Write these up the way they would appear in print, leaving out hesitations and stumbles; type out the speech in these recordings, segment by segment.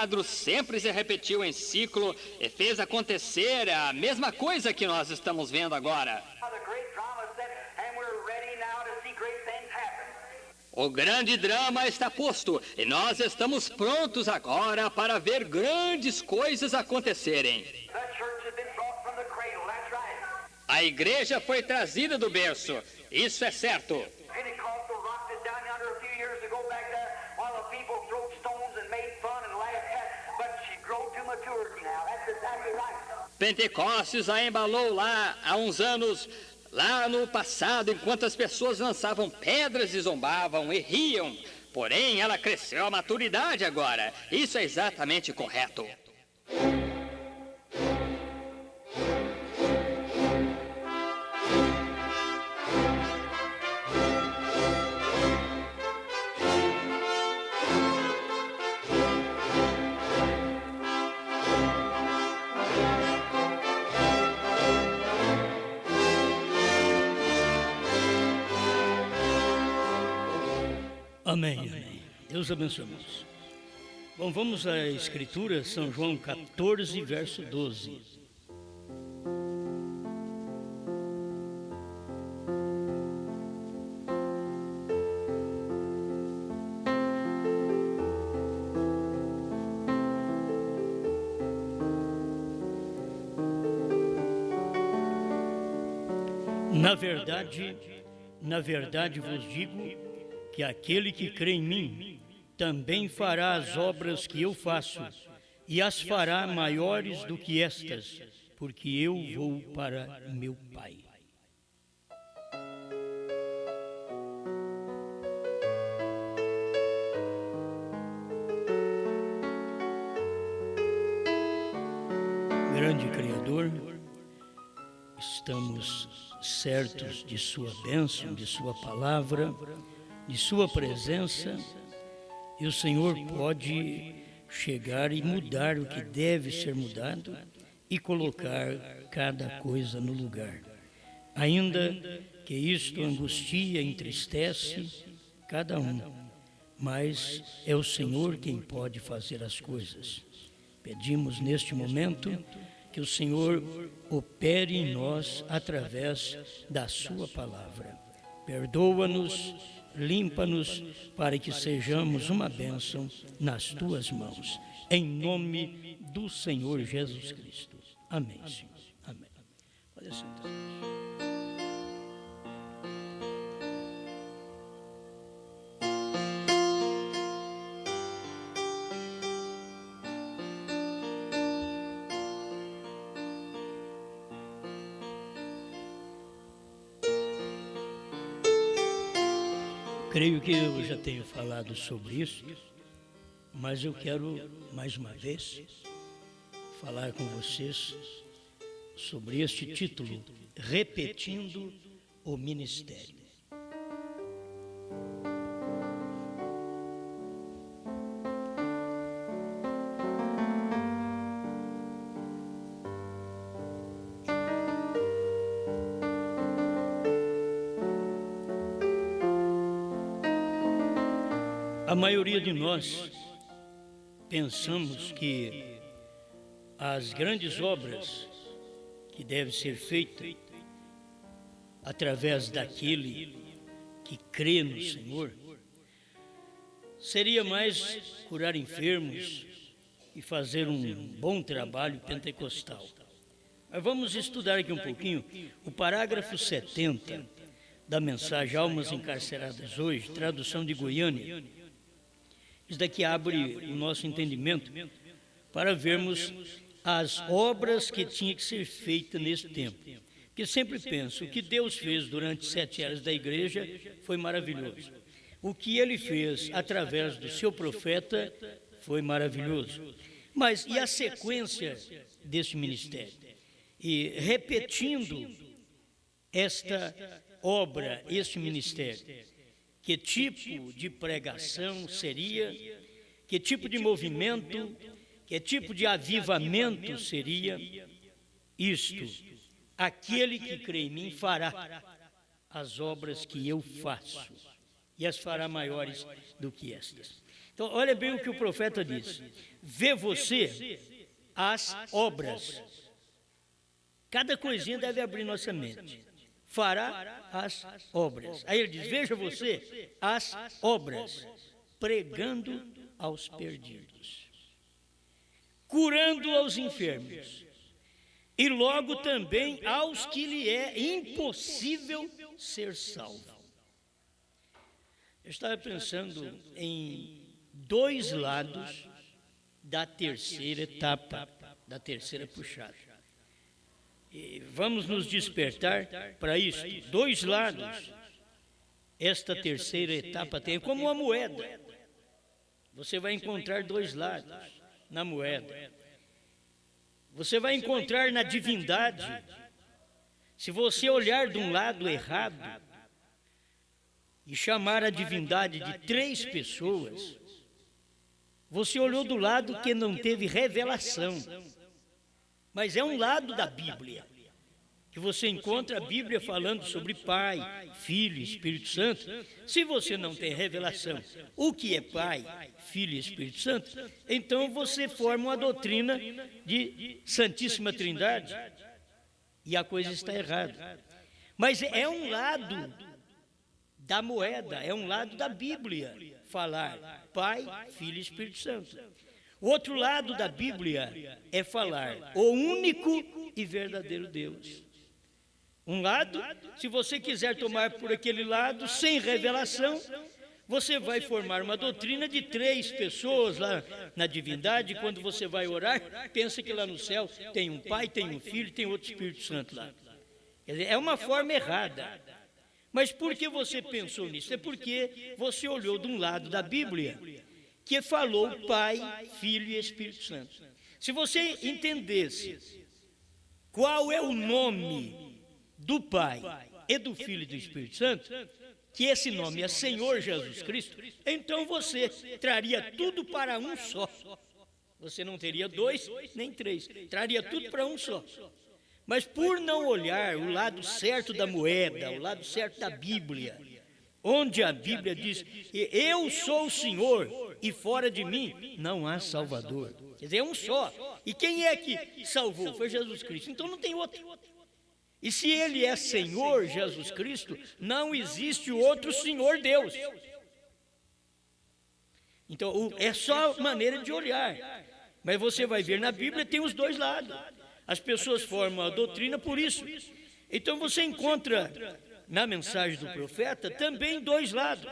quadro sempre se repetiu em ciclo e fez acontecer a mesma coisa que nós estamos vendo agora. O grande drama está posto e nós estamos prontos agora para ver grandes coisas acontecerem. A igreja foi trazida do berço, isso é certo. Pentecostes a embalou lá há uns anos, lá no passado, enquanto as pessoas lançavam pedras e zombavam e riam. Porém, ela cresceu à maturidade agora. Isso é exatamente correto. Amém, amém. Deus abençoe. Bom, vamos à Escritura, São João 14, verso 12. Na verdade vos digo que aquele que crê em mim também fará as obras que eu faço, e as fará maiores do que estas, porque eu vou para meu Pai. Grande Criador, estamos certos de sua bênção, de sua palavra, de sua presença, e o Senhor pode chegar e mudar o que deve ser mudado e colocar cada coisa no lugar. Ainda que isto angustia e entristece cada um, mas é o Senhor quem pode fazer as coisas. Pedimos neste momento que o Senhor opere em nós através da sua palavra. Perdoa-nos, limpa-nos, para que sejamos uma bênção nas tuas mãos. Em nome do Senhor Jesus Cristo. Amém, Senhor. Amém. Pode sentar. Creio que eu já tenho falado sobre isso, mas eu quero mais uma vez falar com vocês sobre este título, Repetindo o Ministério. A maioria de nós pensamos que as grandes obras que devem ser feitas através daquele que crê no Senhor seria mais curar enfermos e fazer um bom trabalho pentecostal. Mas vamos estudar aqui um pouquinho o parágrafo 70 da mensagem Almas Encarceradas Hoje, tradução de Goiânia. Isso daqui abre o nosso entendimento para vermos as obras que tinham que ser feitas nesse tempo. Porque sempre penso, o que Deus fez durante 7 eras da igreja foi maravilhoso. O que Ele fez através do seu profeta foi maravilhoso. Mas e a sequência desse ministério? E repetindo esta obra, este ministério, que tipo de pregação seria, que tipo de movimento, que tipo de avivamento seria isto? Aquele que crê em mim fará as obras que eu faço, e as fará maiores do que estas. Então, olha bem o que o profeta diz. Vê você as obras. Cada coisinha deve abrir nossa mente. Fará as obras. Aí ele diz, veja você as obras, pregando aos perdidos, curando aos enfermos, e logo também aos que lhe é impossível ser salvo. Eu estava pensando em dois lados da terceira etapa, da terceira puxada. E vamos nos despertar para isso. Dois lados esta terceira etapa tem, como uma moeda. Você vai encontrar dois lados na moeda. Você vai encontrar na divindade. Se você olhar de um lado errado e chamar a divindade de três pessoas, você olhou do lado que não teve revelação. Mas é um lado da Bíblia, que você encontra a Bíblia falando sobre Pai, Filho e Espírito Santo. Se você não tem revelação, o que é Pai, Filho e Espírito Santo, então você forma uma doutrina de Santíssima Trindade, e a coisa está errada. Mas é um lado da moeda, é um lado da Bíblia, falar Pai, Filho e Espírito Santo. O outro lado da Bíblia é falar o único e verdadeiro Deus. Um lado, se você quiser tomar por aquele lado, sem revelação, você vai formar uma doutrina de três pessoas lá na divindade. Quando você vai orar, pensa que lá no céu tem um Pai, tem um Filho, tem outro Espírito Santo lá. Quer dizer, é uma forma errada. Mas por que você pensou nisso? É porque você olhou de um lado da Bíblia que falou Pai, Filho e Espírito Santo. Se você entendesse qual é o nome do Pai e do Filho e do Espírito Santo, que esse nome é Senhor Jesus Cristo, então você traria tudo para um só. Você não teria dois nem três, traria tudo para um só. Mas por não olhar o lado certo da moeda, o lado certo da Bíblia, onde a Bíblia diz, eu sou o Senhor e fora de mim não há Salvador. Quer dizer, é um só. E quem é que salvou? Foi Jesus Cristo. Então não tem outro. E se Ele é Senhor Jesus Cristo, não existe outro Senhor Deus. Então é só maneira de olhar. Mas você vai ver na Bíblia tem os dois lados. As pessoas formam a doutrina por isso. Então você encontra na mensagem do profeta também dois lados.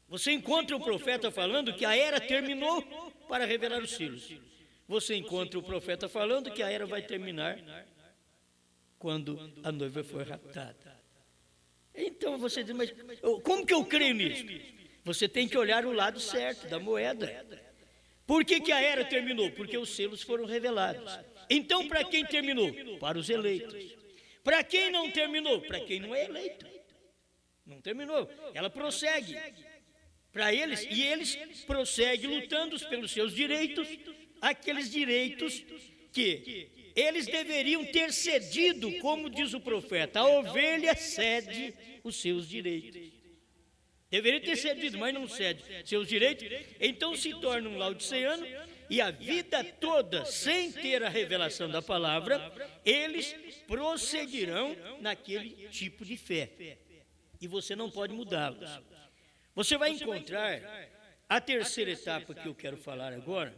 Você encontra o profeta falando que a era terminou para revelar os filhos. Você encontra o profeta falando que a era vai terminar quando a noiva for raptada. Então você diz, mas como que eu creio nisso? Você tem que olhar o lado certo da moeda. Por que a era terminou? Porque os selos foram revelados. Então para quem terminou? Para os eleitos. Para quem não terminou? Para quem não é eleito. Não terminou. Ela prossegue para eles, e eles prosseguem lutando pelos seus direitos, aqueles direitos que eles deveriam ter cedido, como diz o profeta, a ovelha cede os seus direitos. Deveria ter cedido, mas não cede seus direitos, então se torna um laodiceano, e a vida toda, sem ter a revelação da palavra, eles prosseguirão naquele tipo de fé. E você não pode mudá-los. Você vai encontrar a terceira etapa que eu quero falar agora.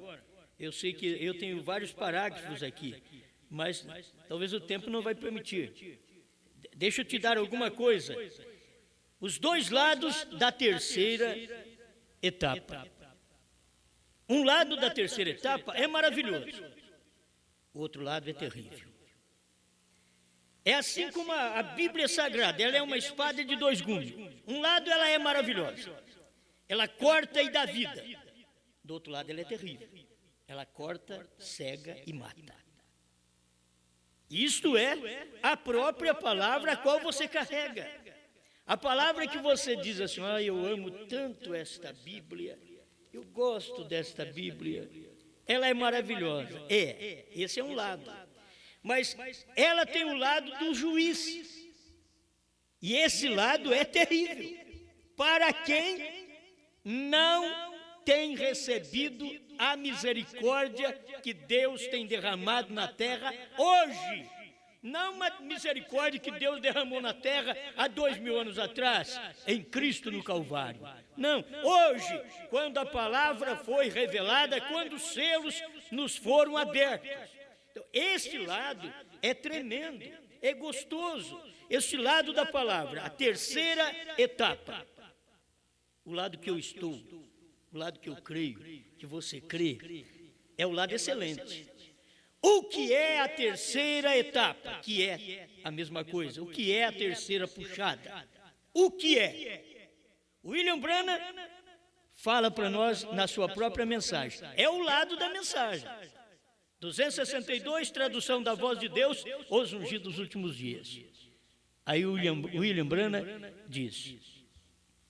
Eu sei que eu tenho vários parágrafos aqui, mas talvez o tempo não vai permitir. Deixa eu te dar alguma coisa. Os dois lados da terceira etapa. Um lado da terceira etapa é maravilhoso, o outro lado é terrível. É assim como a Bíblia Sagrada, ela é uma espada de dois gumes. Um lado ela é maravilhosa, ela corta e dá vida. Do outro lado ela é terrível, ela corta, cega e mata. Isto é a própria palavra a qual você carrega. A palavra que você diz assim, eu amo tanto esta Bíblia, eu gosto desta Bíblia, ela é maravilhosa. Esse é um lado. Mas ela tem o lado do juiz. E esse lado é terrível para quem não tem recebido a misericórdia que Deus tem derramado na terra hoje. Não uma misericórdia que Deus derramou na terra há 2000 anos atrás, em Cristo no Calvário. Não, hoje, quando a palavra foi revelada, quando os selos nos foram abertos. Então, este lado é tremendo, é gostoso. Este lado da palavra, a terceira etapa. O lado que eu estou, o lado que eu creio, que você crê, é o lado excelente. O que é a terceira etapa? Que é a mesma coisa. O que é a terceira puxada? O que é? William Branham fala para nós na sua própria mensagem. É o lado da mensagem. 262, tradução da Voz de Deus, os ungidos dos últimos dias. Aí William Branham diz: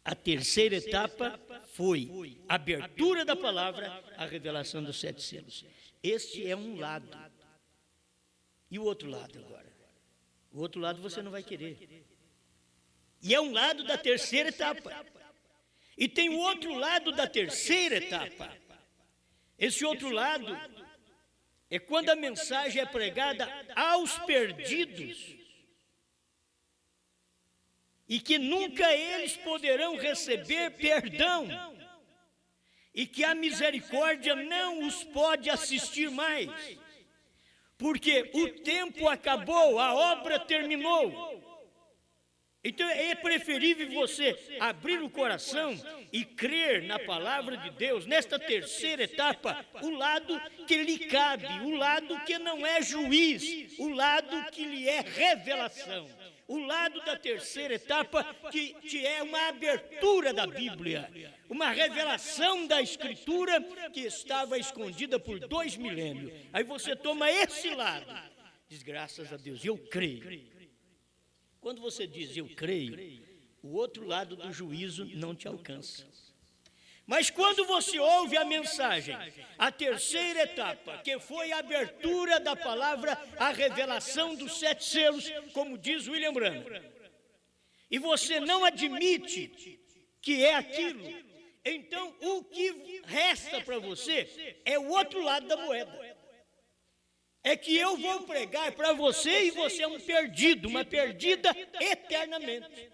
a terceira etapa foi a abertura da palavra, a revelação dos 7 selos. Este é um lado. E o outro lado agora? O outro lado você não vai querer. E é um lado da terceira etapa. E tem o outro lado da terceira etapa. Esse outro lado é quando a mensagem é pregada aos perdidos e que nunca eles poderão receber perdão e que a misericórdia não os pode assistir mais, porque o tempo acabou, a obra terminou. Então é preferível você abrir o coração e crer na palavra de Deus, nesta terceira etapa, o lado que lhe cabe, o lado que não é juiz, o lado que lhe é revelação. O lado da terceira etapa, que é uma abertura da Bíblia, uma revelação da Escritura que estava escondida por 2 milênios. Aí você toma esse lado, diz: graças a Deus, eu creio. Quando você diz eu creio, o outro lado do juízo não te alcança. Mas quando você ouve a mensagem, a terceira etapa, que foi a abertura da palavra, a revelação dos 7 selos, como diz William Branham, e você não admite que é aquilo, então o que resta para você é o outro lado da moeda. É que eu vou pregar para você e você é um perdido, uma perdida eternamente.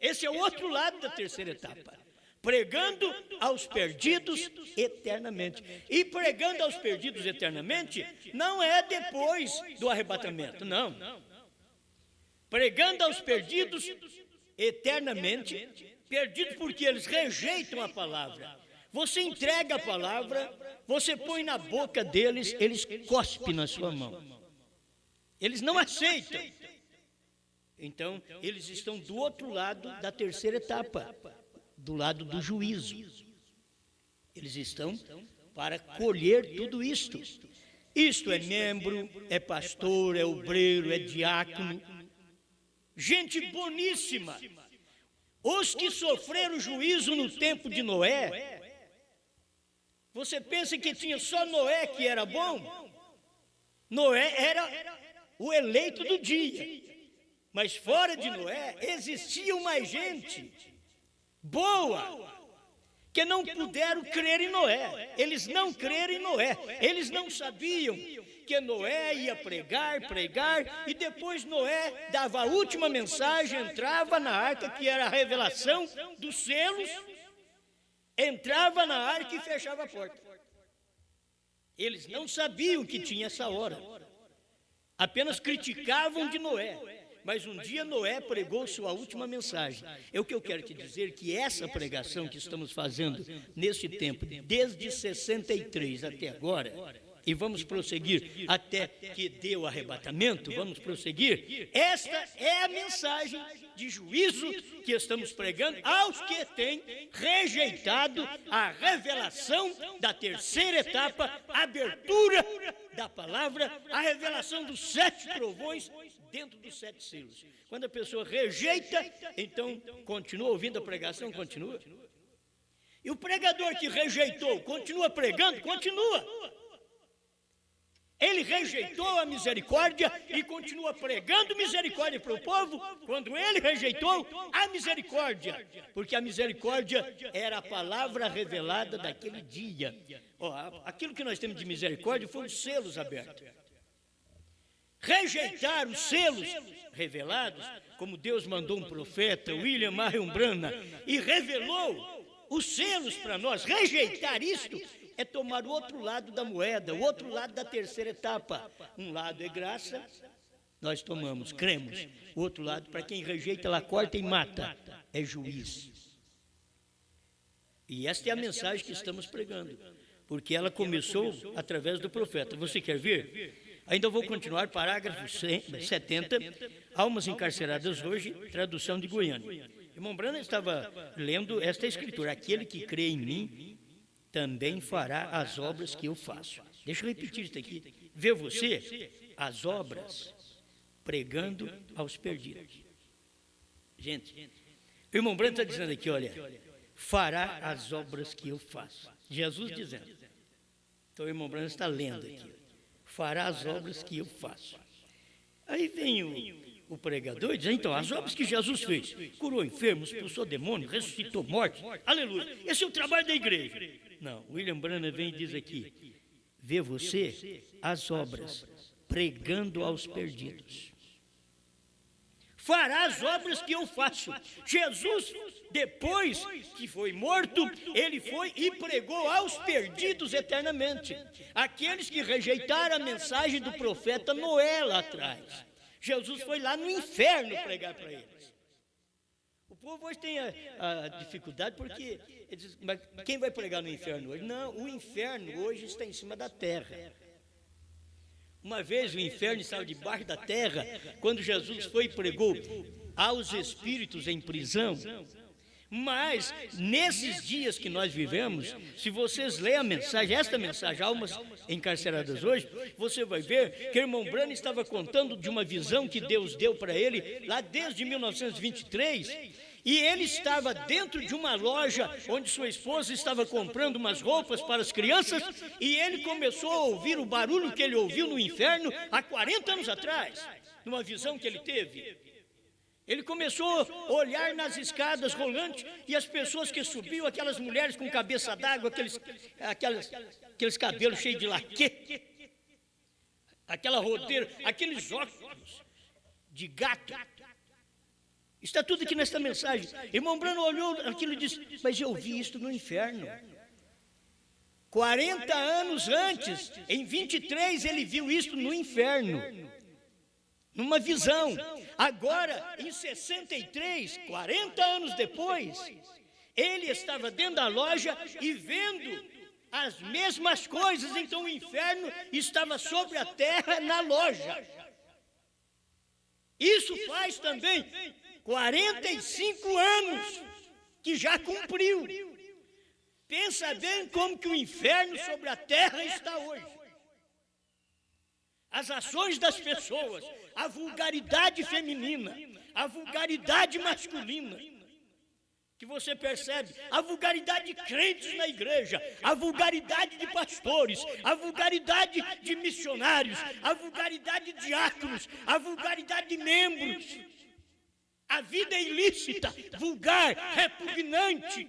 Esse é o outro lado da terceira etapa. Pregando aos perdidos eternamente. E pregando aos perdidos eternamente não é depois do arrebatamento, não. Pregando aos perdidos eternamente, perdidos porque eles rejeitam a palavra. Você entrega a palavra, você põe na boca deles, eles cospem na sua mão. Eles não aceitam. Então, eles estão do outro lado da terceira etapa, do lado do juízo. Eles estão para colher tudo isto. Isto é membro, é pastor, é obreiro, é diácono. Gente boníssima. Os que sofreram juízo no tempo de Noé. Você pensa que tinha só Noé que era bom? Noé era o eleito do dia. Mas fora de Noé existia mais gente boa, que não puderam crer em Noé. Eles não creram em Noé. Eles não sabiam que Noé ia pregar, e depois Noé dava a última mensagem, entrava na arca, que era a revelação dos selos, entrava na arca e fechava a porta. Eles não sabiam que tinha essa hora. Apenas criticavam de Noé. Mas um dia Noé pregou sua última mensagem. É o que eu quero te dizer, que essa pregação que estamos fazendo nesse tempo, desde 63 até agora, e vamos prosseguir até que dê o arrebatamento, vamos prosseguir. Esta é a mensagem de juízo que estamos pregando aos que têm rejeitado a revelação da terceira etapa, a abertura da palavra, a revelação dos 7 trovões dentro dos 7 selos. Quando a pessoa rejeita, então continua ouvindo a pregação, continua. E o pregador que rejeitou, continua pregando, continua. Ele rejeitou a misericórdia e continua pregando misericórdia para o povo, quando ele rejeitou a misericórdia, porque a misericórdia era a palavra revelada daquele dia. Aquilo que nós temos de misericórdia foi os selos abertos. Rejeitar os selos revelados, como Deus mandou um profeta, William Marion Branham, e revelou os selos para nós. Rejeitar isto é tomar o outro lado da moeda, o outro lado da terceira etapa. Um lado é graça, nós tomamos, cremos. O outro lado, para quem rejeita, ela corta e mata, é juízo. E esta é a mensagem que estamos pregando, porque ela começou através do profeta. Você quer ver? Ainda vou continuar, parágrafo 70, almas encarceradas hoje, tradução de Goiânia. Irmão Branham estava lendo esta escritura: aquele que crê em mim também fará as obras que eu faço. Deixa eu repetir isso aqui. Vê você as obras pregando aos perdidos. Gente, o irmão Branham está dizendo aqui, olha, fará as obras que eu faço. Jesus dizendo. Então o irmão Branham está lendo aqui. Fará as obras que eu faço. Aí vem o pregador e diz, então, as obras que Jesus fez, curou enfermos, expulsou demônios, ressuscitou mortos, aleluia, esse é o trabalho da igreja. Não, William Branham vem e diz aqui, vê você as obras pregando aos perdidos. Fará as obras que eu faço. Jesus, depois que foi morto, ele foi e pregou aos perdidos eternamente. Aqueles que rejeitaram a mensagem do profeta Noé lá atrás. Jesus foi lá no inferno pregar para eles. O povo hoje tem a dificuldade porque ele diz, mas quem vai pregar no inferno hoje? Não, o inferno hoje está em cima da terra. Uma vez o inferno estava debaixo da terra, quando Jesus foi e pregou aos espíritos em prisão. Mas, nesses dias que nós vivemos, se vocês lerem a mensagem, esta mensagem, almas encarceradas hoje, você vai ver que o irmão Branham estava contando de uma visão que Deus deu para ele, lá desde 1923, e ele estava dentro de uma loja onde sua esposa estava comprando umas roupas para as crianças, e ele começou a ouvir o barulho que ele ouviu no inferno há 40 anos atrás, numa visão que ele teve. Ele começou a olhar nas escadas rolantes e as pessoas que subiam, aquelas mulheres com cabeça d'água, aqueles cabelos cheios de laque, aquela rodeira, aqueles óculos de gato. Está tudo aqui nesta mensagem. Irmão Branham olhou aquilo e disse, mas eu vi isto no inferno. 40 anos antes, em 23, ele viu isto no inferno. Numa visão. Agora, em 63, 40 anos depois, ele estava dentro da loja e vendo as mesmas coisas. Então o inferno estava sobre a terra na loja. Isso faz também 45 anos que já cumpriu. Pensa bem como que o inferno sobre a terra está hoje. As ações das pessoas, a vulgaridade feminina, a vulgaridade masculina, que você percebe, a vulgaridade de crentes na igreja, a vulgaridade de pastores, a vulgaridade de missionários, a vulgaridade de diáconos, a vulgaridade de membros, a vida ilícita, vulgar, repugnante,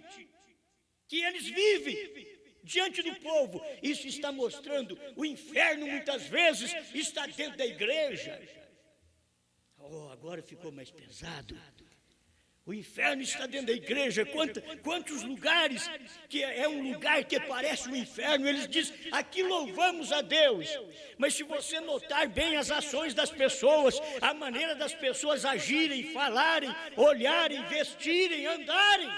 que eles vivem diante do povo. Isso está mostrando o inferno muitas vezes está dentro da igreja. Agora ficou mais pesado. O inferno está dentro da igreja. Quantos lugares que é um lugar que parece um inferno, eles dizem, aqui louvamos a Deus. Mas se você notar bem as ações das pessoas, a maneira das pessoas agirem, falarem, olharem, vestirem, andarem,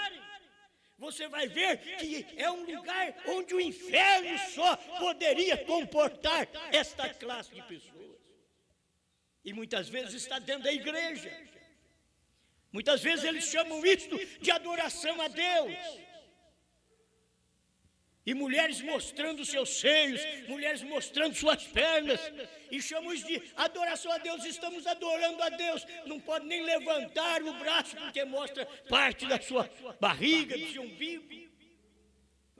você vai ver que é um lugar onde o inferno só poderia comportar esta classe de pessoas. E muitas vezes está dentro da igreja. Muitas vezes eles chamam isto de adoração a Deus. E mulheres mostrando seus seios, mulheres mostrando suas pernas, e chamam isso de adoração a Deus. Estamos adorando a Deus. Não pode nem levantar o braço porque mostra parte da sua barriga, do seu umbigo.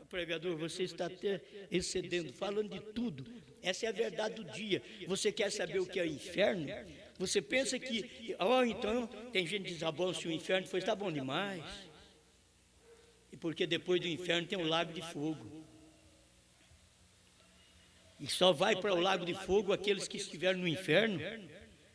pregador, você está até excedendo, falando de tudo. Essa é a verdade do dia. Você quer saber o que é o inferno? Você pensa que, então, tem gente que diz, bom, se o inferno foi, está bom demais. E porque depois do inferno tem o lago de fogo. E só vai para o lago de fogo aqueles que estiveram no inferno,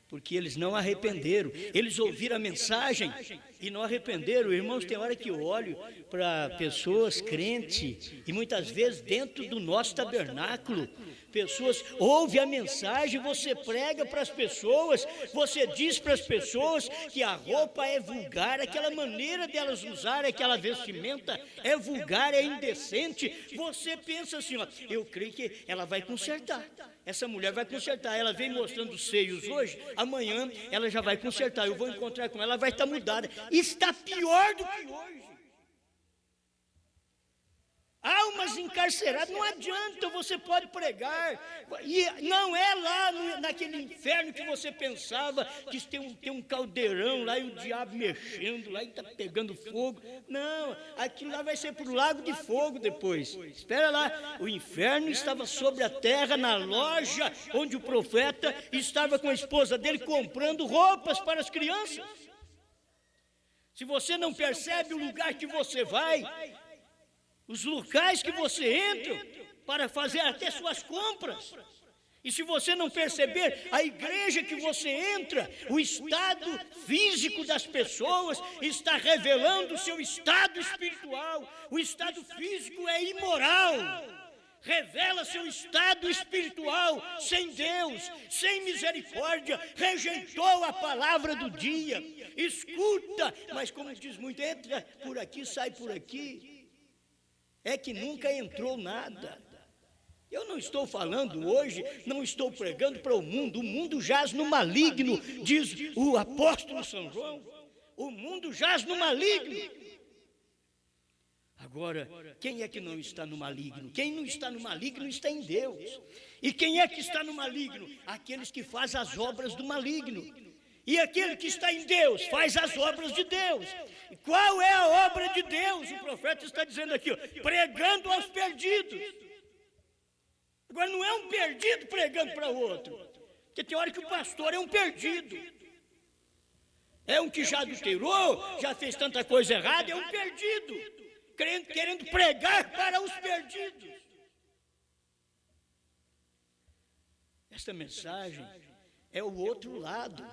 porque eles não arrependeram. Eles ouviram a mensagem e não arrependeram. Irmãos, tem hora que eu olho para pessoas crentes, e muitas vezes dentro do nosso tabernáculo, pessoas ouvem a mensagem, você prega para as pessoas, você diz para as pessoas que a roupa é vulgar, aquela maneira delas usar aquela vestimenta é vulgar, é indecente. Você pensa assim, eu creio que ela vai consertar. Essa mulher vai consertar, ela vem mostrando os seios hoje, amanhã ela já vai consertar, eu vou encontrar com ela, ela vai estar mudada. Está pior do que hoje. Almas encarceradas, não adianta, você pode pregar, e não é lá naquele inferno que você pensava, que tem um caldeirão lá e o diabo mexendo lá e está pegando fogo. Não, aquilo lá vai ser para o lago de fogo depois. Espera lá, o inferno estava sobre a terra, na loja onde o profeta estava com a esposa dele comprando roupas para as crianças. Se você não percebe o lugar que você vai, os locais que você entra para fazer até suas compras, e se você não perceber a igreja que você entra, o estado físico das pessoas está revelando o seu estado espiritual. O estado físico é imoral, revela seu estado espiritual sem Deus, sem misericórdia, rejeitou a palavra do dia. Escuta, mas como diz muito, entra por aqui, sai por aqui. É que nunca entrou nada. Eu não estou falando hoje, não estou pregando para o mundo jaz no maligno, diz o apóstolo São João, o mundo jaz no maligno. Agora, quem é que não está no maligno? Quem não está no maligno está em Deus. E quem é que está no maligno? Aqueles que fazem as obras do maligno. E aquele que está em Deus faz as obras de Deus. E qual é a obra de Deus? O profeta está dizendo aqui, pregando aos perdidos. Agora não é um perdido pregando para outro, porque tem hora que o pastor é um perdido. É um que já adulterou, já fez tanta coisa errada, é um perdido, querendo pregar para os perdidos. Esta mensagem é o outro lado.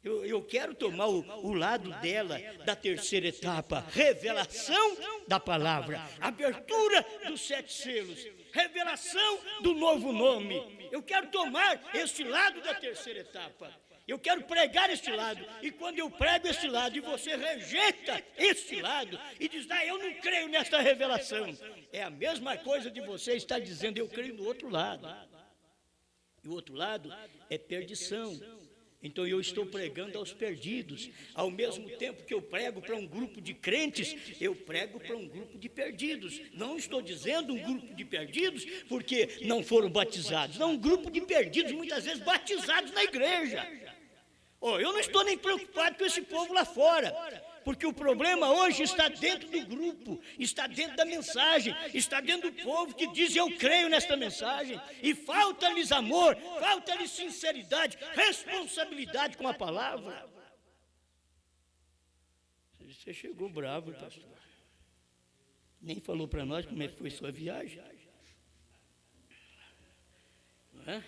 Eu quero tomar o lado dela, da terceira etapa, revelação da palavra, abertura dos 7 selos, revelação do novo nome. Eu quero tomar este lado da terceira etapa. Eu quero pregar este lado, e quando eu prego este lado e você rejeita este lado e diz, eu não creio nesta revelação, é a mesma coisa de você estar dizendo, eu creio no outro lado. E o outro lado é perdição. Então eu estou pregando aos perdidos. Ao mesmo tempo que eu prego para um grupo de crentes, eu prego para um grupo de perdidos. Não estou dizendo um grupo de perdidos porque não foram batizados. Não, um grupo de perdidos, muitas vezes batizados na igreja. Eu não estou nem preocupado com esse povo lá fora, porque o problema hoje está dentro do grupo, está dentro da mensagem, está dentro do povo que diz, eu creio nesta mensagem, e falta-lhes amor, falta-lhes sinceridade, responsabilidade com a palavra. Você chegou bravo, pastor. Nem falou para nós como é que foi sua viagem. Não é?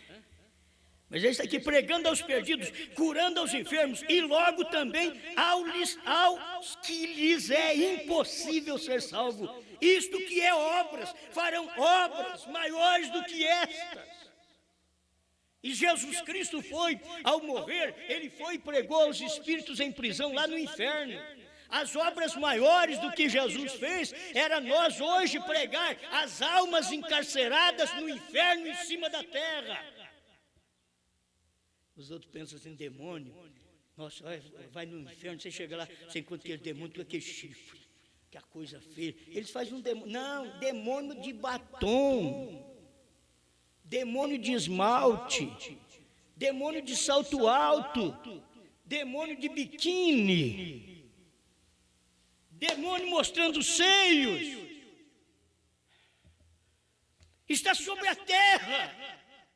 Mas ele está aqui pregando aos perdidos, curando aos enfermos, e logo também aos que lhes é impossível ser salvo. Isto que é obras, farão obras maiores do que estas. E Jesus Cristo foi, ao morrer, ele foi e pregou aos espíritos em prisão lá no inferno. As obras maiores do que Jesus fez, era nós hoje pregar as almas encarceradas no inferno em cima da terra. Os outros pensam assim, demônio. Nossa, vai no inferno, você chega lá, você encontra aquele demônio com aquele chifre, que a coisa feia. Eles fazem um demônio. Não, demônio de batom, demônio de esmalte, demônio de salto alto, demônio de biquíni, demônio mostrando seios. está sobre a terra,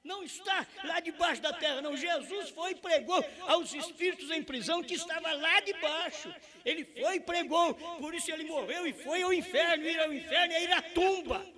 não está lá debaixo da terra, não. Jesus foi e pregou aos espíritos em prisão que estava lá debaixo. Ele foi e pregou, por isso ele morreu e foi ao inferno, ir ao inferno e ir à tumba.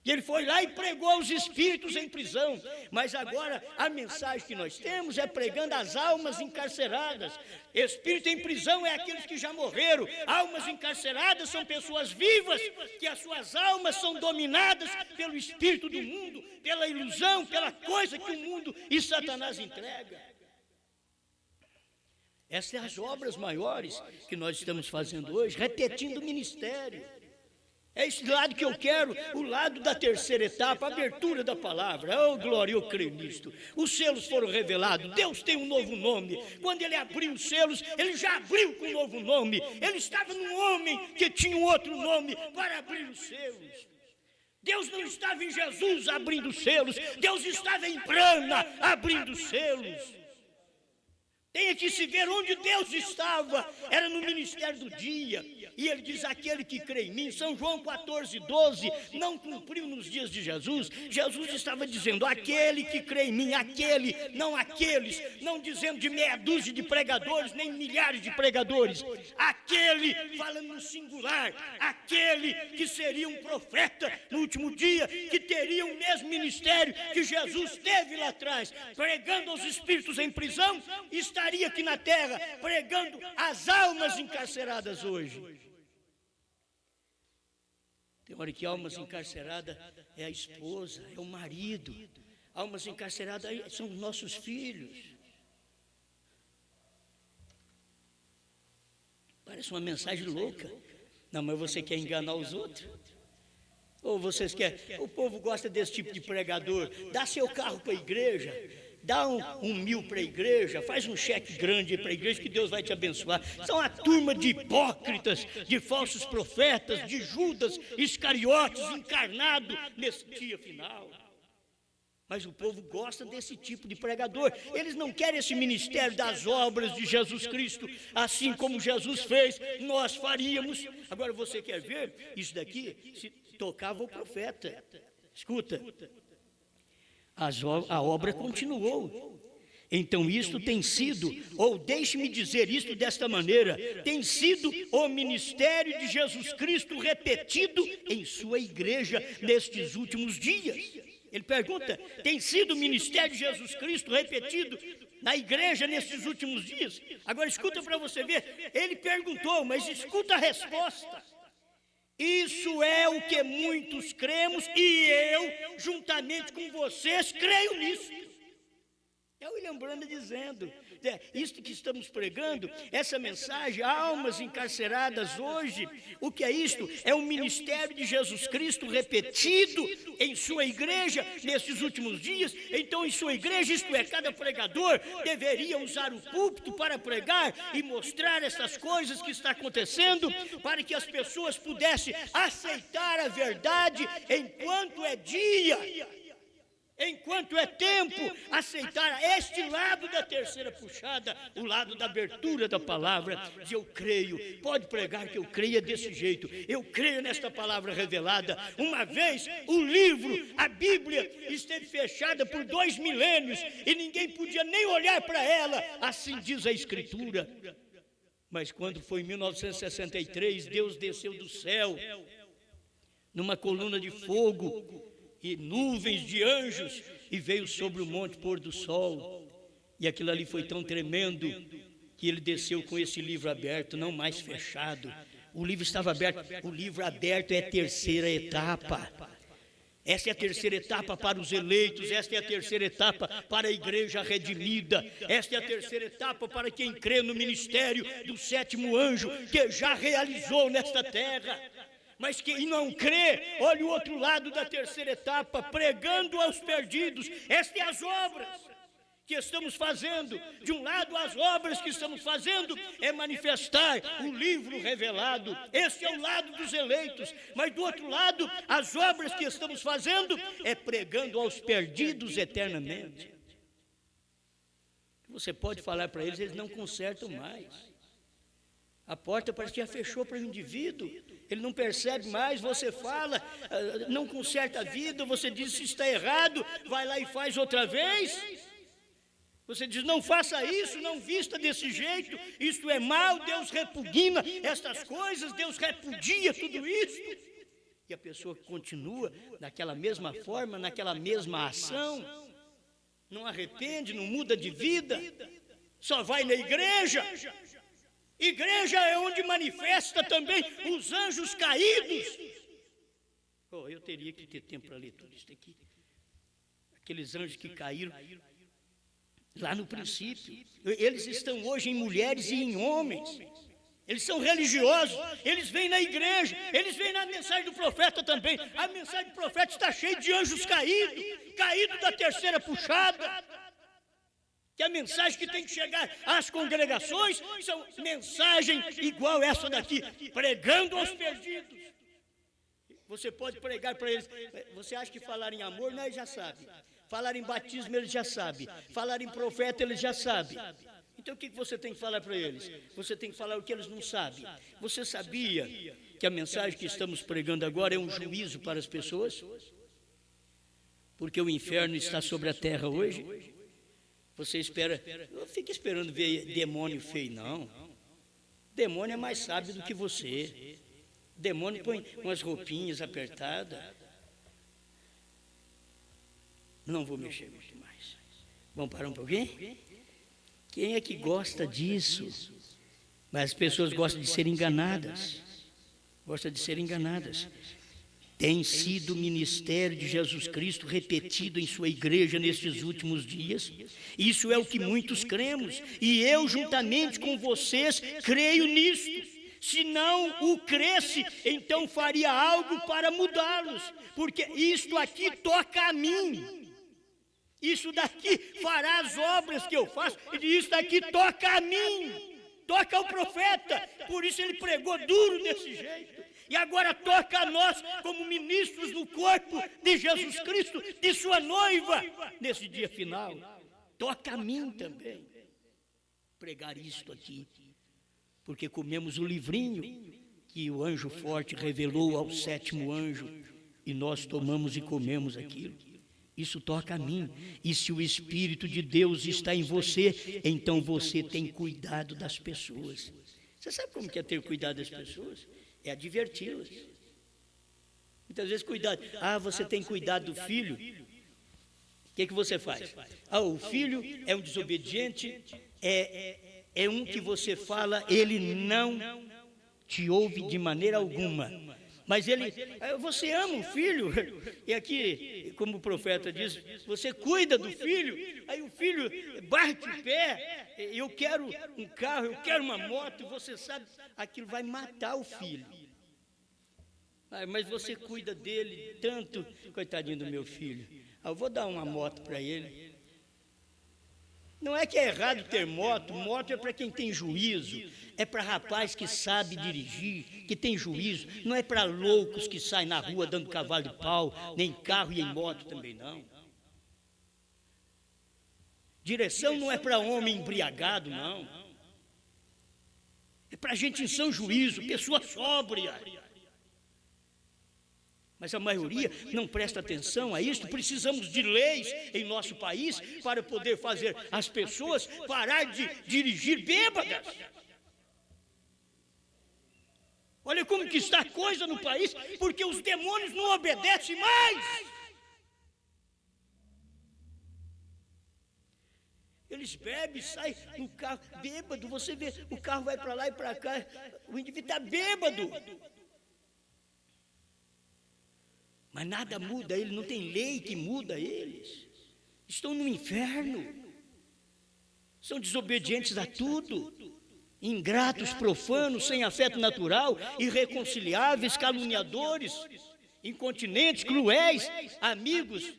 E ele foi lá e pregou aos espíritos em prisão. Mas agora a mensagem que nós temos é pregando às almas encarceradas. Espírito em prisão é aqueles que já morreram. Almas encarceradas são pessoas vivas, que as suas almas são dominadas pelo espírito do mundo, pela ilusão, pela coisa que o mundo e Satanás entrega. Essas são as obras maiores que nós estamos fazendo hoje, repetindo o ministério. É esse lado que eu quero, o lado da terceira etapa, a abertura da palavra. Oh, glória, eu creio nisto. Os selos foram revelados, Deus tem um novo nome. Quando ele abriu os selos, ele já abriu com um novo nome. Ele estava num homem que tinha um outro nome para abrir os selos. Deus não estava em Jesus abrindo os selos, Deus estava em Brana abrindo os selos. Tem que se ver onde Deus estava, era no ministério do dia. E ele diz, aquele que crê em mim, São João 14:12, não cumpriu nos dias de Jesus. Jesus estava dizendo, aquele que crê em mim, aquele, não aqueles, não dizendo de meia dúzia de pregadores, nem milhares de pregadores. Aquele, falando no singular, aquele que seria um profeta no último dia, que teria o mesmo ministério que Jesus teve lá atrás, pregando aos espíritos em prisão, estaria aqui na terra, pregando às almas encarceradas hoje. Tem hora que almas encarceradas é a esposa, é o marido. Almas encarceradas são os nossos filhos. Parece uma mensagem louca. Não, mas você quer enganar os outros? Ou vocês querem? O povo gosta desse tipo de pregador. Dá seu carro para a igreja. Dá um 1.000 para a igreja, faz um cheque grande para a igreja que Deus vai te abençoar. São a turma de hipócritas, de falsos profetas, de Judas Iscariotes encarnado nesse dia final. Mas o povo gosta desse tipo de pregador. Eles não querem esse ministério das obras de Jesus Cristo, assim como Jesus fez, nós faríamos. Agora você quer ver? Isso daqui se tocava o profeta. Escuta. A obra continuou. Então isto tem sido, ou deixe-me dizer isto desta maneira, tem sido o ministério de Jesus Cristo repetido em sua igreja nestes últimos dias. Ele pergunta, tem sido o ministério de Jesus Cristo repetido na igreja nestes últimos dias? Agora escuta para você ver, ele perguntou, mas escuta a resposta. Isso é o que muitos cremos e eu, juntamente com vocês, creio nisso. É o William Branham dizendo, isto que estamos pregando, essa mensagem, almas encarceradas hoje, o que é isto? É o ministério de Jesus Cristo repetido em sua igreja nesses últimos dias. Então, em sua igreja, isto é, cada pregador deveria usar o púlpito para pregar e mostrar essas coisas que está acontecendo, para que as pessoas pudessem aceitar a verdade enquanto é dia. Enquanto é tempo, aceitar este lado da terceira puxada, o lado da abertura da palavra, dizer eu creio, pode pregar que eu creia desse jeito, eu creio nesta palavra revelada. Uma vez o livro, a Bíblia, esteve fechada por 2 milênios e ninguém podia nem olhar para ela, assim diz a Escritura. Mas quando foi em 1963, Deus desceu do céu, numa coluna de fogo, e nuvens de anjos, e veio sobre o monte pôr do sol, e aquilo ali foi tão tremendo, que ele desceu com esse livro aberto, não mais fechado. O livro estava aberto, o livro aberto é a terceira etapa. Essa é a terceira etapa para os eleitos, esta é a terceira etapa para a igreja redimida, esta é a terceira etapa para quem crê no ministério do 7º anjo, que já realizou nesta terra. Mas quem não crê, olha o outro lado da terceira etapa, pregando aos perdidos. Estas são as obras que estamos fazendo. De um lado, as obras que estamos fazendo é manifestar o livro revelado. Esse é o lado dos eleitos. Mas do outro lado, as obras que estamos fazendo é pregando aos perdidos eternamente. Você pode falar para eles, eles não consertam mais. A porta parece que já fechou para o indivíduo. Ele não percebe mais, você fala, não conserta a vida, você diz se está errado, vai lá e faz outra vez. Você diz, não faça isso, não vista desse jeito, isto é mal, Deus repugna estas coisas, Deus repudia tudo isso. E a pessoa continua daquela mesma forma, naquela mesma ação, não arrepende, não muda de vida, só vai na igreja. Igreja é onde manifesta também os anjos caídos. Oh, eu teria que ter tempo para ler tudo isso aqui. Aqueles anjos que caíram lá no princípio, eles estão hoje em mulheres e em homens. Eles são religiosos, eles vêm na igreja, eles vêm na mensagem do profeta também. A mensagem do profeta está cheia de anjos caídos da terceira puxada. Que a mensagem que tem que chegar às congregações são mensagem igual essa daqui, pregando aos perdidos. Você pode pregar para eles. Você acha que falar em amor, não, eles já sabem. Falar em batismo, eles já sabem. Falar em profeta, eles já sabem. Então o que você tem que falar para eles? Você tem que falar o que eles não sabem. Você sabia que a mensagem que estamos pregando agora é um juízo para as pessoas? Porque o inferno está sobre a terra hoje. Você espera, não fique esperando ver demônio feio, não. Demônio é mais sábio do que você. Demônio põe umas roupinhas apertadas. Não vou mexer muito mais. Vamos parar um pouquinho? Quem é que gosta disso? Mas as pessoas gostam de ser enganadas. Gostam de ser enganadas. Tem sido o ministério de Jesus Cristo repetido em sua igreja nestes últimos dias. Isso é o que muitos cremos. E eu, juntamente com vocês, creio nisto. Se não o cresce, então faria algo para mudá-los. Porque isto aqui toca a mim. Isso daqui fará as obras que eu faço. E isso daqui toca a mim. Toca ao profeta. Por isso ele pregou duro desse jeito. E agora toca a nós como ministros do corpo de Jesus Cristo, de sua noiva, nesse dia final. Toca a mim também. Pregar isto aqui. Porque comemos o livrinho que o anjo forte revelou ao sétimo anjo. E nós tomamos e comemos aquilo. Isso toca a mim. E se o Espírito de Deus está em você, então você tem cuidado das pessoas. Você sabe como que é ter cuidado das pessoas? É adverti-las. Muitas vezes cuidado. Você tem cuidado do filho. O que você faz? O filho é um desobediente, é um que você fala, ele não te ouve de maneira alguma. Mas você ama o filho, e aqui, como o profeta diz, você cuida do filho, aí o filho bate o pé, eu quero um carro, eu quero uma moto, você sabe, aquilo vai matar o filho. Mas você cuida dele tanto, coitadinho do meu filho, eu vou dar uma moto para ele. Não é que é errado ter moto, moto é para quem tem juízo, é para rapaz que sabe dirigir, que tem juízo, não é para loucos que saem na rua dando cavalo de pau, nem em carro e em moto também não. Direção não é para homem embriagado, não. É para gente em são juízo, pessoa sóbria. Mas a maioria não presta atenção a isso. Precisamos de leis em nosso país para poder fazer as pessoas parar de dirigir bêbadas. Olha como que está a coisa no país, porque os demônios não obedecem mais. Eles bebem, saem no carro bêbado. Você vê, o carro vai para lá e para cá, o indivíduo está bêbado. Mas nada muda ele, não tem lei que muda eles. Estão no inferno. São desobedientes a tudo. Ingratos, profanos, sem afeto natural, irreconciliáveis, caluniadores, incontinentes, cruéis, amigos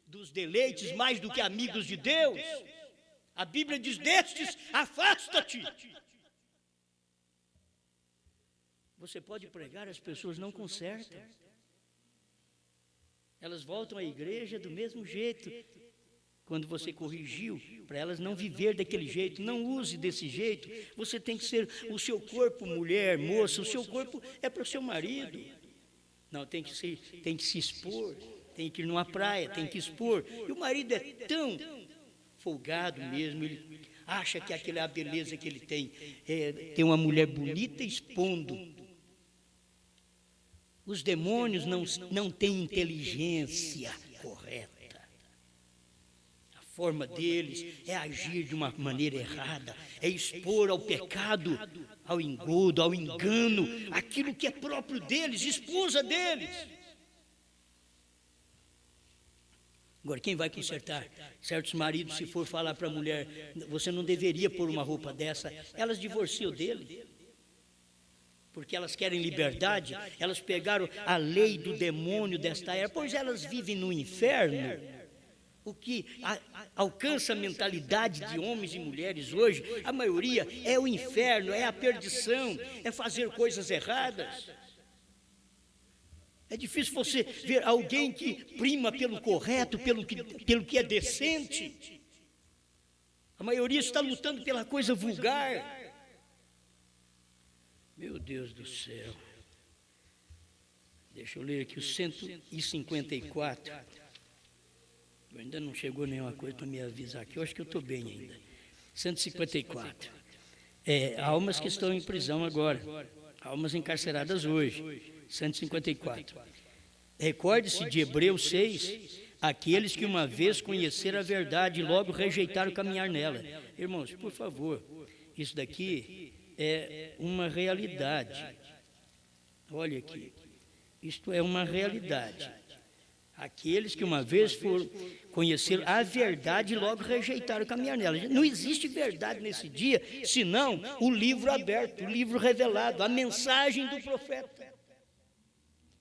dos deleites mais do que amigos de Deus. A Bíblia diz, destes, afasta-te. Você pode pregar, as pessoas não consertam. Elas voltam à igreja do mesmo jeito, quando você corrigiu, para elas não viver daquele jeito, não use desse jeito. Você tem que ser o seu corpo, mulher, moça, o seu corpo é para o seu marido. Não, tem que se expor, tem que ir numa praia, tem que expor. E o marido é tão folgado mesmo, ele acha que aquela é a beleza que ele tem. Tem uma mulher bonita expondo. Os demônios não têm inteligência correta. A forma deles é agir de uma maneira errada, é expor ao pecado, ao engodo, ao engano, aquilo que é próprio deles, esposa deles. Agora, quem vai consertar? Certos maridos, se for falar para a mulher, você não deveria pôr uma roupa dessa, elas divorciam dele. Porque elas querem liberdade, elas pegaram a lei do demônio desta era, pois elas vivem no inferno. O que alcança a mentalidade de homens e mulheres hoje, a maioria é o inferno, é a perdição, é fazer coisas erradas. É difícil você ver alguém que prima pelo correto, pelo que é decente. A maioria está lutando pela coisa vulgar. Meu Deus do céu. Deixa eu ler aqui o 154. Ainda não chegou nenhuma coisa para me avisar aqui. Eu acho que eu estou bem ainda. 154. Almas que estão em prisão agora. Almas encarceradas hoje. 154. Recorde-se de Hebreus 6, aqueles que uma vez conheceram a verdade e logo rejeitaram caminhar nela. Irmãos, por favor, isso daqui é uma realidade. Olha aqui, isto é uma realidade. Aqueles que uma vez conheceram a verdade e logo rejeitaram caminhar nela. Não existe verdade nesse dia, senão o livro aberto, o livro revelado, a mensagem do profeta.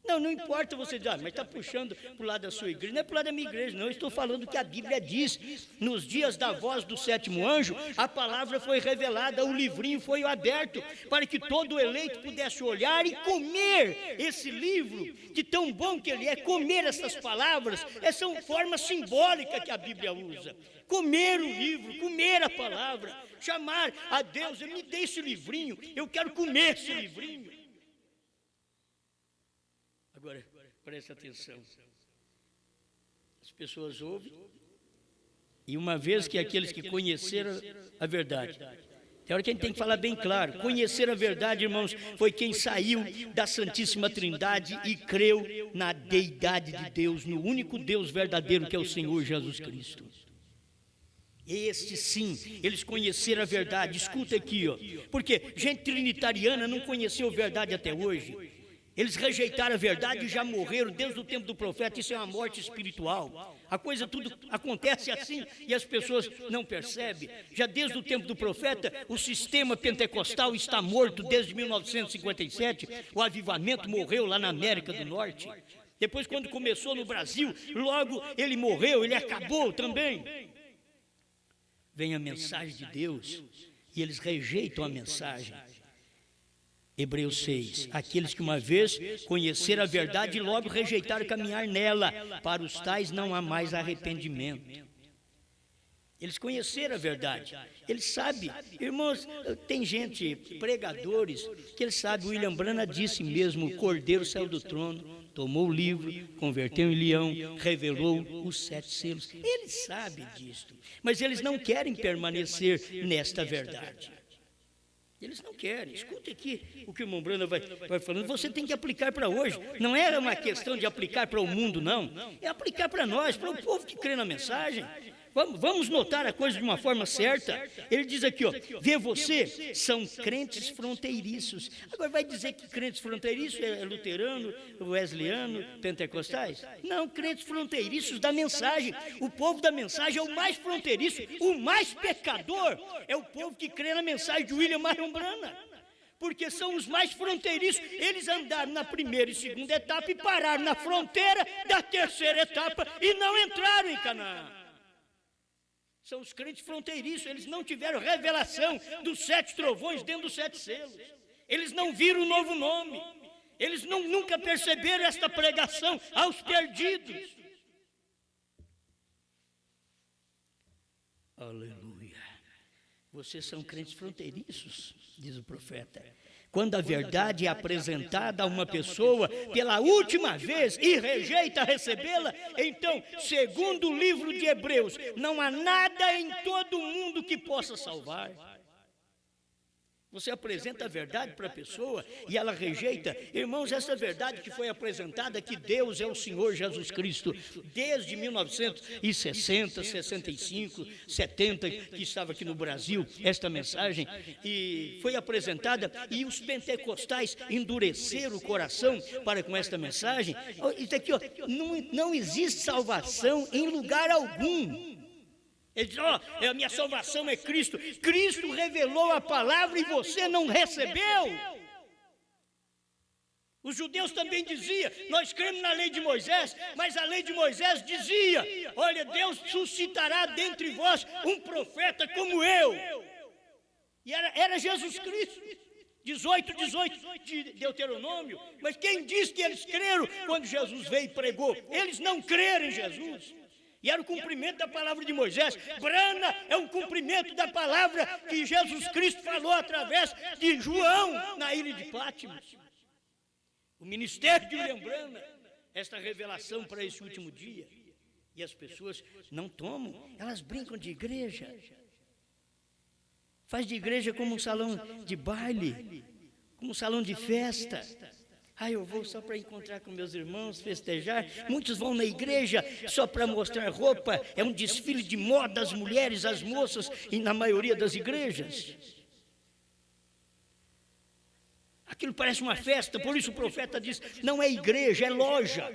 Não importa você dizer, mas está puxando para o lado da sua igreja. Não é para o lado da minha igreja, não. Eu estou falando que a Bíblia diz. Nos dias da voz do sétimo anjo, a palavra foi revelada, o livrinho foi aberto, para que todo eleito pudesse olhar e comer esse livro, de tão bom que ele é, comer essas palavras. Essa é uma forma simbólica que a Bíblia usa. Comer o livro, comer a palavra, chamar a Deus, me dê esse livrinho, eu quero comer esse livrinho. Agora, preste atenção. As pessoas ouvem, e uma vez que aqueles que conheceram a verdade, tem hora que a gente tem que falar bem claro, conhecer a verdade, irmãos, foi quem saiu da Santíssima Trindade e creu na deidade de Deus, no único Deus verdadeiro que é o Senhor Jesus Cristo. Estes sim, eles conheceram a verdade. Escuta aqui, porque gente trinitariana não conheceu a verdade até hoje. Eles rejeitaram a verdade e já morreram desde o tempo do profeta. Isso é uma morte espiritual. A coisa tudo acontece assim e as pessoas não percebem. Já desde o tempo do profeta, o sistema pentecostal está morto desde 1957. O avivamento morreu lá na América do Norte. Depois, quando começou no Brasil, logo ele morreu, ele acabou também. Vem a mensagem de Deus e eles rejeitam a mensagem. Hebreus 6, aqueles que uma vez conheceram a verdade e logo rejeitaram caminhar nela, para os tais não há mais arrependimento. Eles conheceram a verdade, eles sabem, irmãos, tem gente, pregadores, que eles sabem, William Branham disse mesmo, o Cordeiro saiu do trono, tomou o livro, converteu em leão, revelou os 7 selos, eles sabem disto, mas eles não querem permanecer nesta verdade. Eles não querem. Escute aqui o que o irmão Branham vai falando. Você tem que aplicar para hoje. Não é uma questão de aplicar para o mundo, não. É aplicar para nós, para o povo que crê na mensagem. Vamos notar a coisa de uma forma certa. Ele diz aqui, vê você, são crentes fronteiriços. Agora vai dizer que crentes fronteiriços é luterano, wesleyano, pentecostais? Não, crentes fronteiriços da mensagem. O povo da mensagem é o mais fronteiriço, o mais pecador. É o povo que crê na mensagem de William Marion Branham. Porque são os mais fronteiriços. Eles andaram na primeira e segunda etapa e pararam na fronteira da terceira etapa e não entraram em Canaã. São os crentes fronteiriços, eles não tiveram revelação dos 7 trovões dentro dos 7 selos. Eles não viram o novo nome. Eles nunca perceberam esta pregação aos perdidos. Aleluia. Vocês são crentes fronteiriços, diz o profeta. Quando a verdade é apresentada a uma pessoa pela última vez e rejeita recebê-la, então, segundo o livro de Hebreus, não há nada em todo o mundo que possa salvar. Você apresenta a verdade para a pessoa e ela rejeita. Irmãos, essa verdade que foi apresentada, que Deus é o Senhor Jesus Cristo, desde 1960, 65, 70, que estava aqui no Brasil, esta mensagem, e foi apresentada, e os pentecostais endureceram o coração para com esta mensagem. Isso aqui, ó, não existe salvação em lugar algum. Ele diz, a minha salvação é Cristo. Cristo revelou a palavra e você não recebeu. Os judeus também diziam, nós cremos na lei de Moisés, mas a lei de Moisés dizia, olha, Deus suscitará dentre vós um profeta como eu. E era Jesus Cristo. 18 de Deuteronômio. Mas quem diz que eles creram quando Jesus veio e pregou? Eles não creram em Jesus. E era o cumprimento da palavra de Moisés. Brana é um cumprimento da palavra que Jesus Cristo falou através de João na ilha de Pátimos. O ministério de William Brana, esta revelação para esse último dia. E as pessoas não tomam, elas brincam de igreja. Faz de igreja como um salão de baile, como um salão de festa. Eu vou só para encontrar com meus irmãos, festejar. Muitos vão na igreja só para mostrar roupa. É um desfile de moda, as mulheres, as moças, e na maioria das igrejas. Aquilo parece uma festa, por isso o profeta diz, não é igreja, é loja.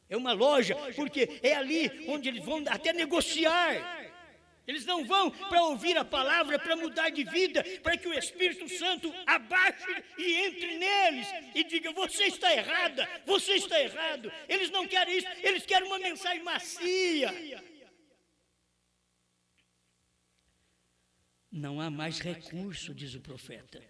É uma loja, porque é ali onde eles vão até negociar. Eles não vão para ouvir a palavra, para mudar de vida, para que o Espírito Santo abaixe e entre neles e diga, você está errada, você está errado. Eles não querem isso, eles querem uma mensagem macia. Não há mais recurso, diz o profeta.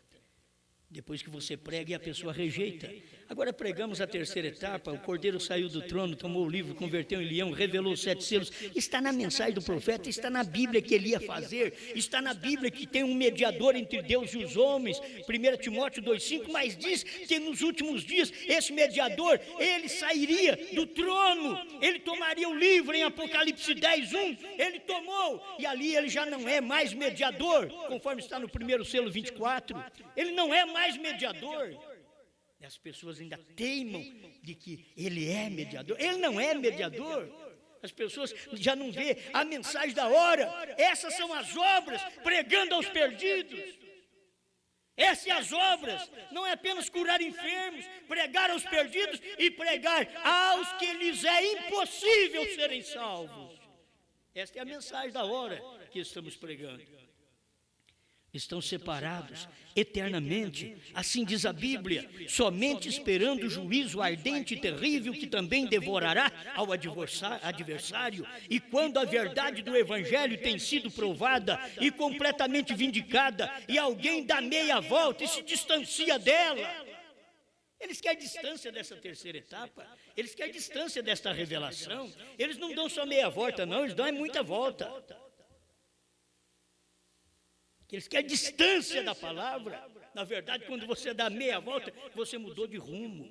Depois que você prega e a pessoa rejeita. Agora pregamos a terceira etapa, o Cordeiro saiu do trono, tomou o livro, converteu em leão, revelou os 7 selos. Está na mensagem do profeta, está na Bíblia que ele ia fazer, está na Bíblia que tem um mediador entre Deus e os homens, 1 Timóteo 2,5, mas diz que nos últimos dias, esse mediador, ele sairia do trono, ele tomaria o livro em Apocalipse 10:1, ele tomou, e ali ele já não é mais mediador, conforme está no primeiro selo 24, ele não é mais mediador. E as pessoas ainda teimam de que ele é mediador. Ele não é mediador. As pessoas já não vê a mensagem da hora. Essas são as obras, pregando aos perdidos. Essas são as obras, não é apenas curar enfermos, pregar aos perdidos e pregar aos que lhes é impossível serem salvos. Esta é a mensagem da hora que estamos pregando. Estão separados eternamente, assim diz a Bíblia, somente esperando o juízo ardente e terrível que também devorará ao adversário. E quando a verdade do Evangelho tem sido provada e completamente vindicada, e alguém dá meia volta e se distancia dela, eles querem distância dessa terceira etapa, eles querem distância desta revelação, eles não dão só meia volta não, eles dão muita volta. Eles querem distância da palavra. Na verdade, quando você dá meia volta, você mudou de rumo.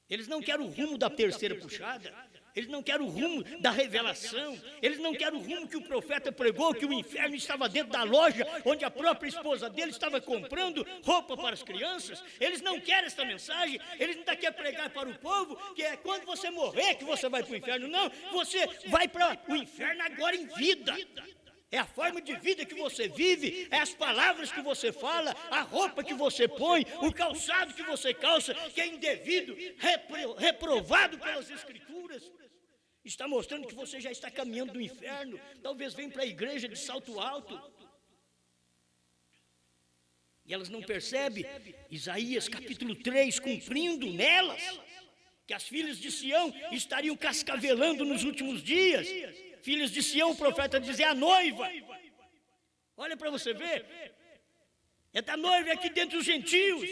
Eles não querem o rumo da terceira puxada. Eles não querem o rumo da revelação. Eles não querem o rumo que o profeta pregou, que o inferno estava dentro da loja, onde a própria esposa dele estava comprando roupa para as crianças. Eles não querem esta mensagem. Eles não querem pregar para o povo, que é quando você morrer que você vai para o inferno. Não, você vai para o inferno agora em vida. É a forma de vida que você vive, é as palavras que você fala, a roupa que você põe, o calçado que você calça, que é indevido, reprovado pelas Escrituras. Está mostrando que você já está caminhando do inferno. Talvez venha para a igreja de salto alto. E elas não percebem, Isaías capítulo 3, cumprindo nelas, que as filhas de Sião estariam cascavelando nos últimos dias. Filhos de Sião, o profeta diz, é a noiva. Olha para você ver. É da noiva aqui dentre os gentios.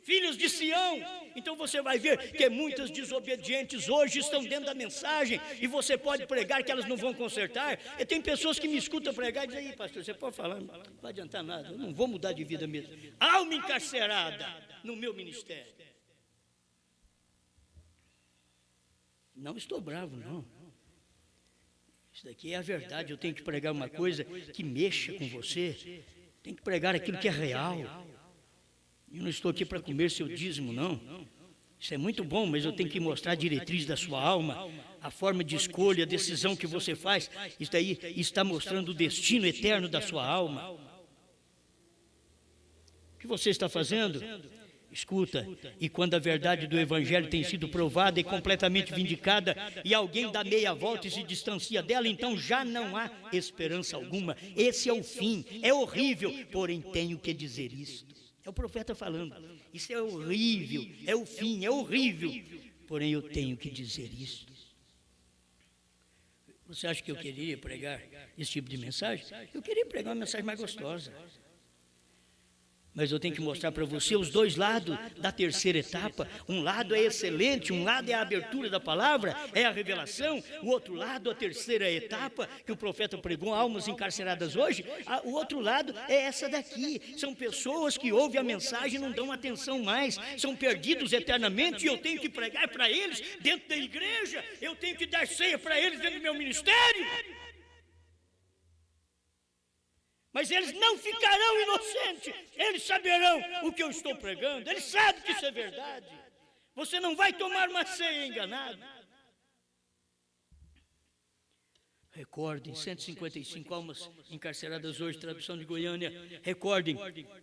filhas de Sião. Então você vai ver que muitas desobedientes hoje estão dentro da mensagem, e você pode pregar que elas não vão consertar. E tem pessoas que me escutam pregar e dizem: aí, pastor, você pode falar, não vai adiantar nada, eu não vou mudar de vida mesmo. Alma encarcerada no meu ministério. Não estou bravo, não. Isso daqui é a verdade. Eu tenho que pregar uma coisa que mexa com você. Tem que pregar aquilo que é real. Eu não estou aqui para comer seu dízimo, não. Isso é muito bom, mas eu tenho que mostrar a diretriz da sua alma, a forma de escolha, a decisão que você faz. Isso daí está mostrando o destino eterno da sua alma. O que você está fazendo? Escuta, e quando a verdade do Evangelho tem sido provada e completamente vindicada, e alguém dá meia volta e se distancia dela, então já não há esperança alguma. Esse é o fim, é horrível, porém tenho que dizer isto. É o profeta falando, isso é horrível, é o fim, é horrível, porém eu tenho que dizer isto. Você acha que eu queria pregar esse tipo de mensagem? Eu queria pregar uma mensagem mais gostosa. Mas eu tenho que mostrar para você os dois lados da terceira etapa. Um lado é excelente, um lado é a abertura da palavra, é a revelação. O outro lado, a terceira etapa, que o profeta pregou, almas encarceradas hoje. O outro lado é essa daqui. São pessoas que ouvem a mensagem e não dão atenção mais. São perdidos eternamente, e eu tenho que pregar para eles dentro da igreja. Eu tenho que dar ceia para eles dentro do meu ministério. Mas eles não ficarão inocentes, eles saberão o que eu estou pregando, eles sabem que isso é verdade. Você não vai tomar uma ceia enganado. Recordem, 155 almas encarceradas hoje, tradução de Goiânia. Recordem,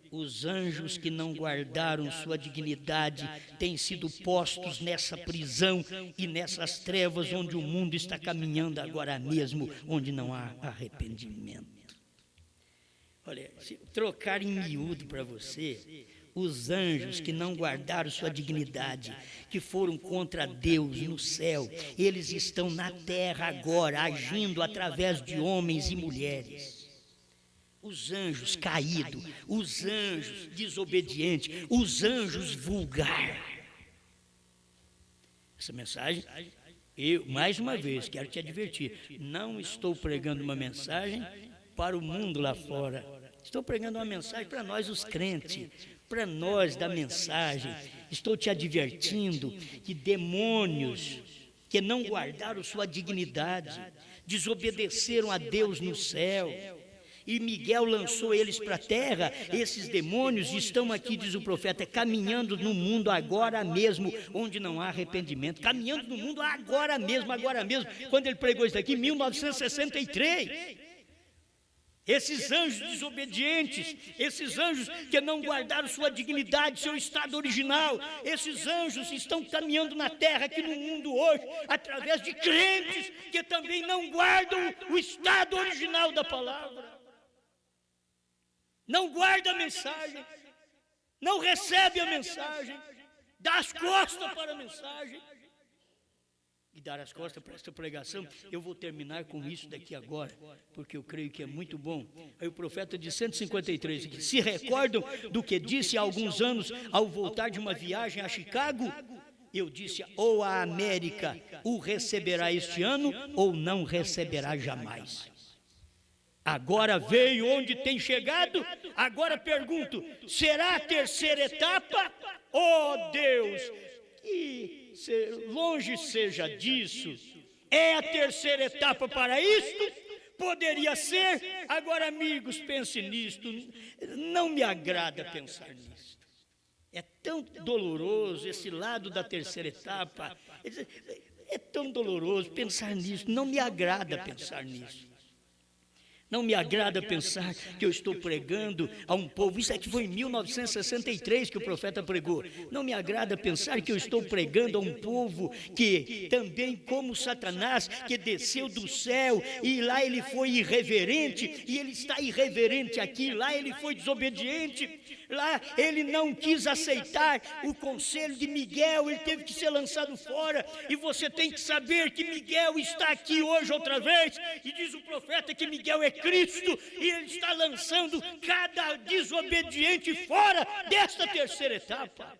os anjos que não guardaram sua dignidade têm sido postos nessa prisão e nessas trevas onde o mundo está caminhando agora mesmo, onde não há arrependimento. Olha, se trocar em miúdo para você, os anjos que não guardaram sua dignidade, que foram contra Deus no céu, eles estão na terra agora, agindo através de homens e mulheres. Os anjos caídos, os anjos desobedientes, os anjos vulgares. Essa mensagem, eu, mais uma vez, quero te advertir, não estou pregando uma mensagem para o mundo lá fora. Estou pregando uma mensagem para nós, os crentes, para nós da mensagem. Estou te advertindo que demônios que não guardaram sua dignidade, desobedeceram a Deus no céu, e Miguel lançou eles para a terra. Esses demônios estão aqui, diz o profeta, caminhando no mundo agora mesmo, onde não há arrependimento. Caminhando no mundo agora mesmo, quando ele pregou isso aqui, em 1963. Esses anjos desobedientes, esses anjos que não guardaram sua dignidade, seu estado original, esses anjos estão caminhando na terra, aqui no mundo hoje, através de crentes que também não guardam o estado original da palavra. Não guarda a mensagem, não recebe a mensagem, dá as costas para a mensagem. E dar as costas para esta pregação, eu vou terminar com isso daqui agora, porque eu creio que é muito bom. Aí o profeta de 153 aqui, se recordam do que disse há alguns anos ao voltar de uma viagem a Chicago? Eu disse, ou a América o receberá este ano, ou não receberá jamais. Agora veio onde tem chegado, agora pergunto, será a terceira etapa? Oh Deus, que longe seja disso, é a terceira etapa para isto? Poderia ser? Agora, amigos, pense nisto, não me agrada pensar nisto. É tão doloroso esse lado da terceira etapa, é tão doloroso pensar nisso, não me agrada pensar nisso. Não me agrada pensar que eu estou pregando a um povo. Isso aqui foi em 1963 que o profeta pregou. Não me agrada pensar que eu estou pregando a um povo que também, como Satanás, que desceu do céu e lá ele foi irreverente, e ele está irreverente aqui, lá ele foi desobediente, lá ele não quis aceitar o conselho de Miguel, ele teve que ser lançado fora. E você tem que saber que Miguel está aqui hoje outra vez, e diz o profeta que Miguel é Cristo, e ele está lançando cada desobediente fora desta terceira etapa.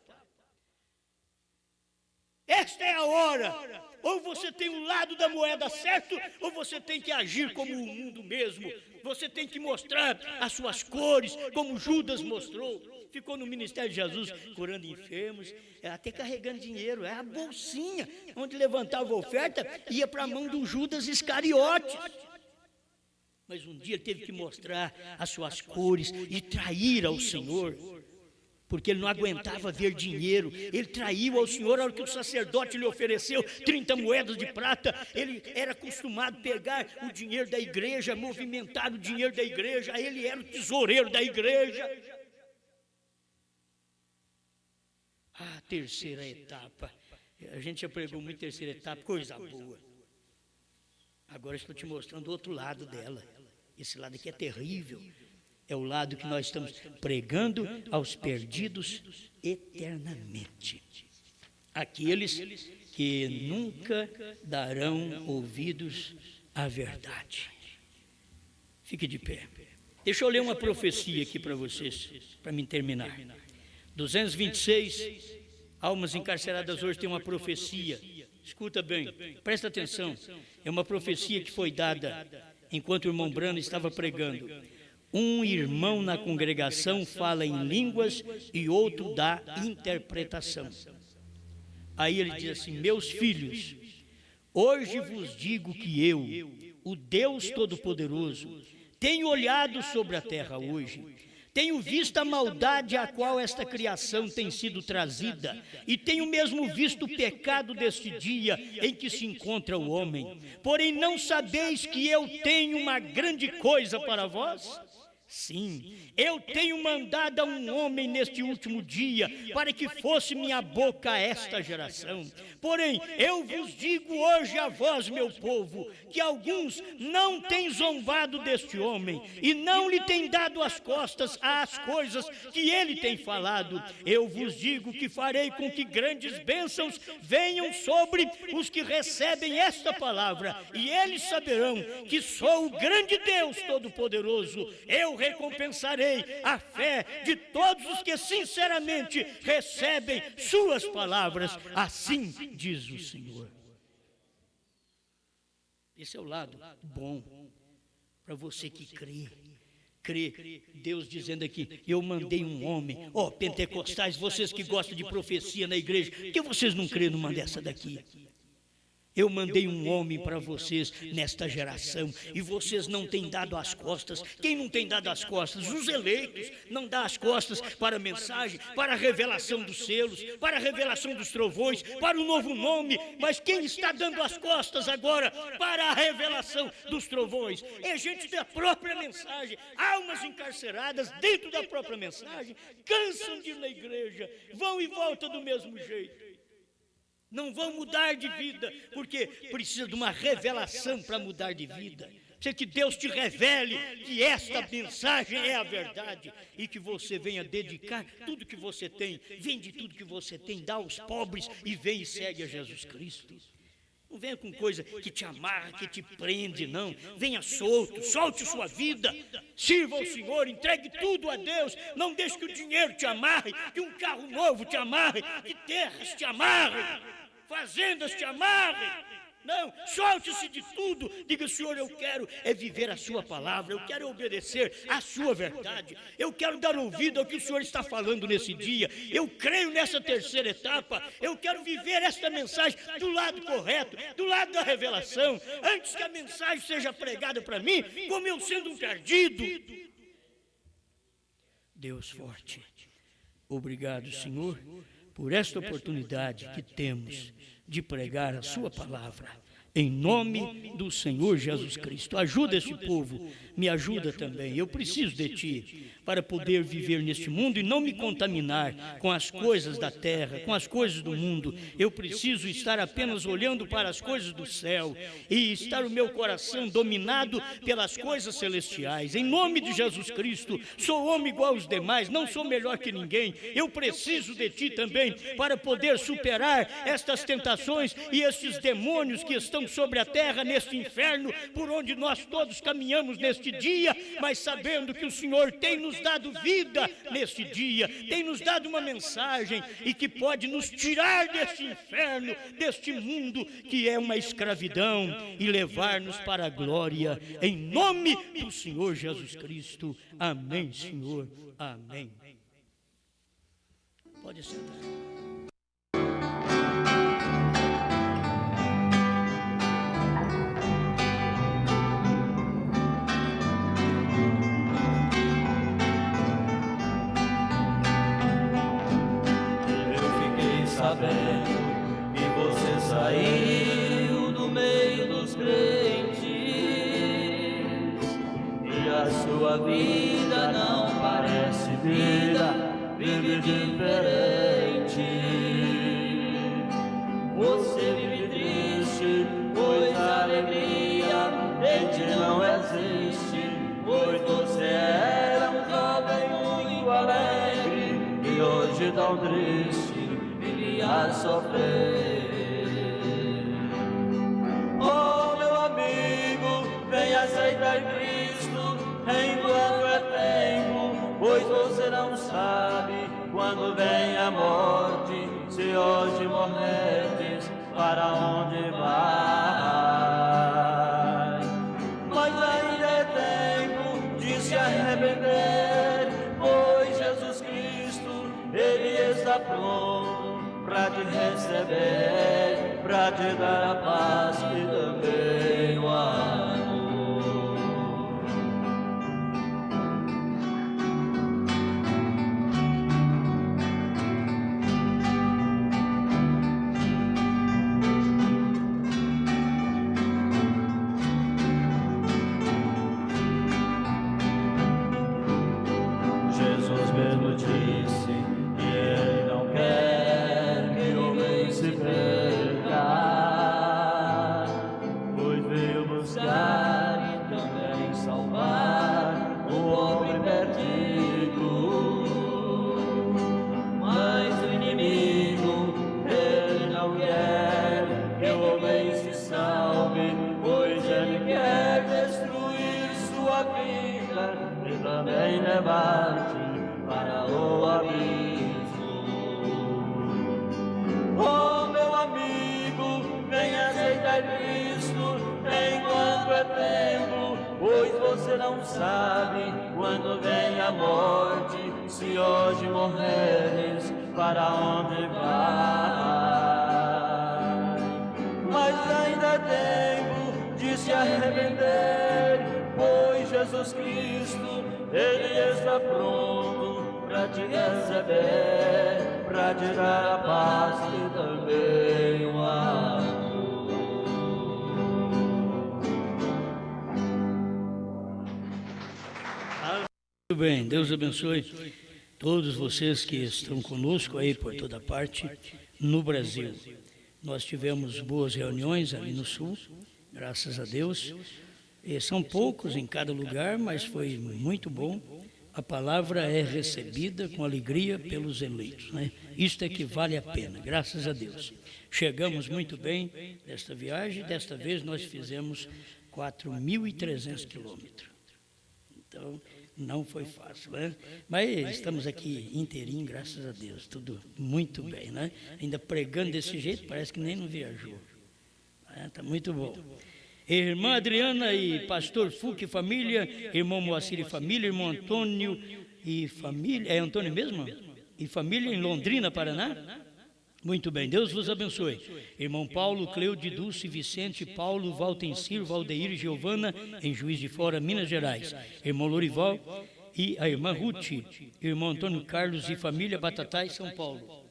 Esta é a hora. Ou você tem um lado da moeda certo, ou você tem que agir como o mundo mesmo. Você tem que mostrar as suas cores, como Judas mostrou. Ficou no ministério de Jesus, curando enfermos, até carregando dinheiro. É a bolsinha, onde levantava a oferta, ia para a mão do Judas Iscariotes. Mas um dia ele teve que mostrar as suas cores e trair ao Senhor. Porque ele não aguentava ver dinheiro. Ele traiu ao Senhor. A hora que o sacerdote lhe ofereceu 30 moedas de prata, ele era acostumado a pegar o dinheiro da igreja, movimentar o dinheiro da igreja. Ele era o tesoureiro da igreja. A terceira etapa, a gente já pregou muito terceira etapa, coisa boa. Agora estou te mostrando o outro lado dela. Esse lado aqui é terrível. É o lado que nós estamos pregando aos perdidos eternamente. Aqueles que nunca darão ouvidos à verdade. Fique de pé. Deixa eu ler uma profecia aqui para vocês, para mim terminar. 226, almas encarceradas hoje tem uma profecia. Escuta bem, presta atenção. É uma profecia que foi dada enquanto o irmão Brano estava pregando. Um irmão na congregação fala em línguas e outro dá interpretação. Aí ele diz assim: meus filhos, hoje vos digo que eu, o Deus Todo-Poderoso, tenho olhado sobre a terra hoje, tenho visto a maldade a qual esta criação tem sido trazida, e tenho mesmo visto o pecado deste dia em que se encontra o homem. Porém, não sabeis que eu tenho uma grande coisa para vós? Sim, eu tenho mandado a um homem neste último dia, para que fosse minha boca a esta geração. Porém, eu vos digo hoje a vós, meu povo, que alguns não têm zombado deste homem, e não lhe têm dado as costas às coisas que ele tem falado. Eu vos digo que farei com que grandes bênçãos venham sobre os que recebem esta palavra, e eles saberão que sou o grande Deus Todo-Poderoso. Eu recompensarei a fé de todos os que sinceramente recebem suas palavras, assim diz o Senhor. Esse é o lado bom para você que crê. Deus dizendo aqui: eu mandei um homem. Pentecostais, vocês que gostam de profecia na igreja, por que vocês não crêem numa dessa daqui? Eu mandei um homem para vocês nesta geração, e vocês não têm dado as costas. Quem não tem dado as costas? Os eleitos não dão as costas para a mensagem, para a revelação dos selos, para a revelação dos trovões, para o novo nome. Mas quem está dando as costas agora para a revelação dos trovões? É gente da própria mensagem, almas encarceradas dentro da própria mensagem, cansam de ir na igreja, vão e voltam do mesmo jeito. Não vão mudar de vida, porque precisa de uma revelação para mudar de vida. Precisa que Deus te revele que esta mensagem é a verdade, e que você venha dedicar tudo que você tem, vende tudo que você tem, dá aos pobres e vem e segue a Jesus Cristo. Não venha com coisa que te amarra, que te prende, não. Venha solto, solte sua vida, sirva ao Senhor, entregue tudo a Deus. Não deixe que o dinheiro te amarre, que um carro novo te amarre, que terras te amarrem, fazendas te amarrem. Não, solte-se de tudo. Diga: Senhor, eu quero viver a sua palavra, eu quero obedecer a sua verdade, eu quero dar ouvido ao que o Senhor está falando nesse dia. Eu creio nessa terceira etapa, eu quero viver esta mensagem do lado correto, do lado da revelação, antes que a mensagem seja pregada para mim como eu sendo um perdido. Deus forte, obrigado, Senhor, por esta oportunidade que temos de pregar a sua palavra, em nome do Senhor Jesus Cristo. Ajuda este povo, me ajuda também. Eu preciso de Ti para poder viver neste mundo e não me contaminar com as coisas da terra, com as coisas do mundo. Eu preciso estar apenas olhando para as coisas do céu e estar o meu coração dominado pelas coisas celestiais. Em nome de Jesus Cristo, sou homem igual aos demais, não sou melhor que ninguém. Eu preciso de Ti também para poder superar estas tentações e estes demônios que estão sobre a terra, neste inferno por onde nós todos caminhamos neste neste dia, mas sabendo que o Senhor tem nos dado vida neste dia, tem nos dado uma mensagem e que pode nos tirar deste inferno, deste mundo que é uma escravidão e levar-nos para a glória, em nome do Senhor Jesus Cristo. Amém, Senhor. Amém. Pode sentar. Sabendo que você saiu do meio dos crentes e a sua vida não parece vida, vive diferente. Você vive triste, pois a alegria em ti não existe, pois você era um jovem muito alegre e hoje tão triste a sofrer. Oh, meu amigo, vem aceitar Cristo enquanto é tempo, pois você não sabe quando vem a morte. Se hoje morreres, para onde vai? Mas ainda é tempo de se arrepender, pois Jesus Cristo, Ele está pronto para te receber, para te dar a paz e também o amor. Jesus mesmo disse que Ele não quer se perca, pois veio buscar e também salvar o homem perdido. Mas o inimigo, ele não quer que o homem se salve, pois ele quer destruir sua vida e também levar-te para o abismo. Oh, meu amigo, vem aceitar Cristo enquanto é tempo, pois você não sabe quando vem a morte. Se hoje morreres, para onde vai? Mas ainda é tempo de se arrepender, pois Jesus Cristo, Ele está pronto para te receber, para te dar a paz e também o amor. Muito bem, Deus abençoe todos vocês que estão conosco aí por toda parte no Brasil. Nós tivemos boas reuniões ali no Sul, graças a Deus. E são poucos em cada lugar, mas foi muito bom. A palavra é recebida com alegria pelos eleitos, né? Isto é que vale a pena, graças a Deus. Chegamos muito bem desta viagem, desta vez nós fizemos 4.300 quilômetros. Então, não foi fácil, né? Mas estamos aqui inteirinho, graças a Deus, tudo muito bem, né? Ainda pregando desse jeito, parece que nem não viajou. Está muito bom. Irmã Adriana e pastor Fuque e família, irmão Moacir e família, irmão Antônio e família, é Antônio mesmo? E família em Londrina, Paraná? Muito bem, Deus vos abençoe. Irmão Paulo, Cleude, Dulce, Vicente, Paulo, Valtencir, Valdeir e Giovana, em Juiz de Fora, Minas Gerais. Irmão Lorival e a irmã Ruth, irmão Antônio Carlos e família, Batatais, São Paulo.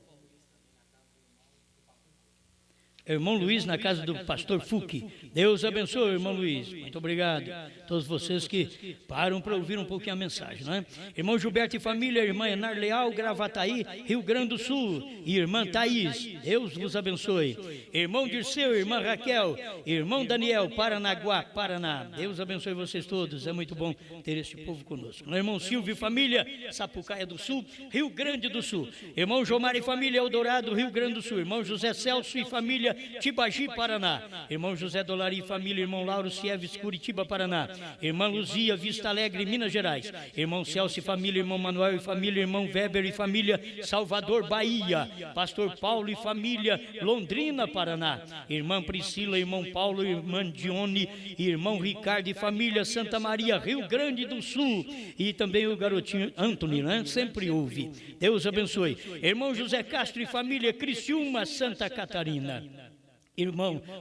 Irmão Luiz, na casa do pastor Fuque. Deus abençoe, irmão Luiz. Muito obrigado. Todos vocês que param para ouvir um pouquinho a mensagem, não é? Irmão Gilberto e família, irmã Enar Leal, Gravataí, Rio Grande do Sul. E irmã Thaís, Deus vos abençoe. Irmão Dirceu, irmã Raquel, irmão Daniel, Paranaguá, Paraná. Deus abençoe vocês todos. É muito bom ter este povo conosco. Irmão Silvio e família, Sapucaia do Sul, Rio Grande do Sul. Irmão Jomar e família, Eldorado, Rio Grande do Sul. Irmão José Celso e família, Tibagi, Paraná. Irmão José Dolari e família, irmão Lauro Sieves, Curitiba, Paraná. Irmã Luzia, Vista Alegre, Minas Gerais. Irmão Celso e família, irmão Manuel e família, irmão Weber e família, Salvador, Bahia. Pastor Paulo e família, Londrina, Paraná. Irmã Priscila, irmão Paulo, irmã Dione, irmão Ricardo e família, Santa Maria, Rio Grande do Sul. E também o garotinho Anthony, né? Sempre ouve. Deus abençoe. Irmão José Castro e família, Criciúma, Santa Catarina.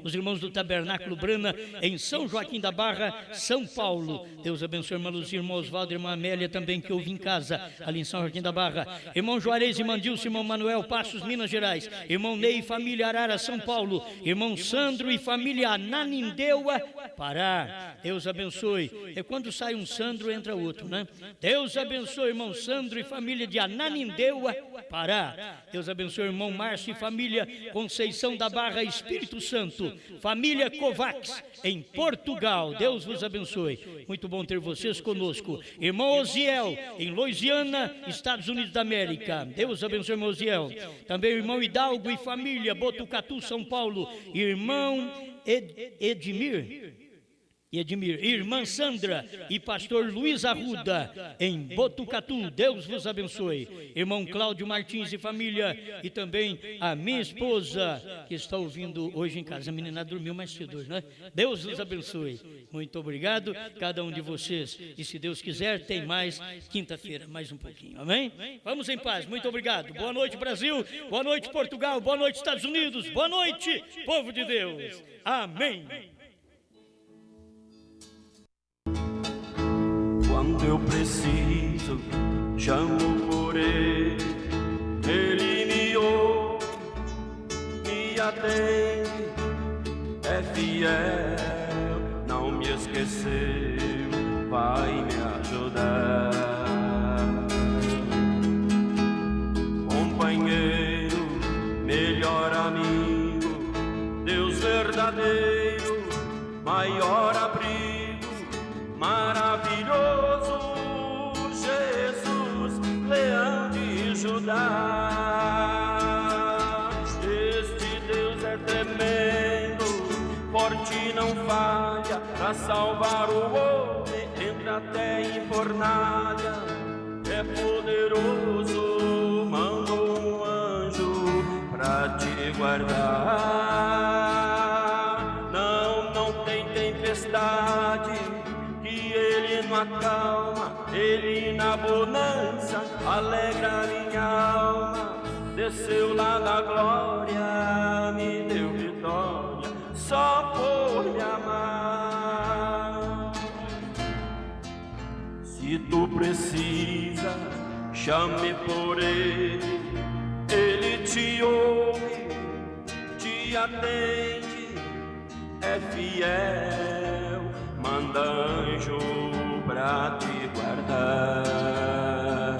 Os irmãos do Tabernáculo Brana, em São Joaquim da Barra, São Paulo. Deus abençoe, irmã Luzia, irmão Osvaldo, irmã Amélia também, que ouve em casa, ali em São Joaquim da Barra. Irmão Juarez e Mandilson, irmão Manuel, Passos, Minas Gerais. Irmão Ney e família, Arara, São Paulo. Irmão Sandro e família, Ananindeua, Pará. Deus abençoe. É quando sai um Sandro, entra outro, né? Deus abençoe, irmão Sandro e família de Ananindeua, Pará. Deus abençoe, irmão Márcio e família, Conceição da Barra, Espírito Santo, família Kovacs, em Portugal. Deus vos abençoe. Muito bom ter vocês conosco. Irmão Osiel, em Louisiana, Estados Unidos da América. Deus abençoe, irmão Osiel. Também o irmão Hidalgo e família, Botucatu, São Paulo. Irmão Edmir, irmã Sandra e pastor Luiz Arruda, em Botucatu. Deus vos abençoe. Irmão Cláudio Martins e família, e também a minha esposa, que está ouvindo hoje em casa. A menina dormiu mais cedo hoje, né? Deus vos abençoe. Muito obrigado, cada um de vocês. E se Deus quiser, tem mais quinta-feira, mais um pouquinho. Amém? Vamos em paz. Muito obrigado. Boa noite, Brasil. Boa noite, Portugal. Boa noite, Estados Unidos. Boa noite, povo de Deus. Amém. Quando eu preciso, chamo por ele, ele me ouve, me atende, é fiel, não me esqueceu, vai me ajudar. Companheiro, melhor amigo, Deus verdadeiro, maior abrigo, maravilhoso Jesus, leão de Judá. Este Deus é tremendo, forte não falha, pra salvar o homem, entra até em fornalha. É poderoso, mandou um anjo pra te guardar. Não tem tempestade que ele não acalma, ele na bonança alegra minha alma. Desceu lá na glória, me deu vitória, só por me amar. Se tu precisa, chame por ele, ele te ouve, te atende, é fiel, manda anjo pra te guardar.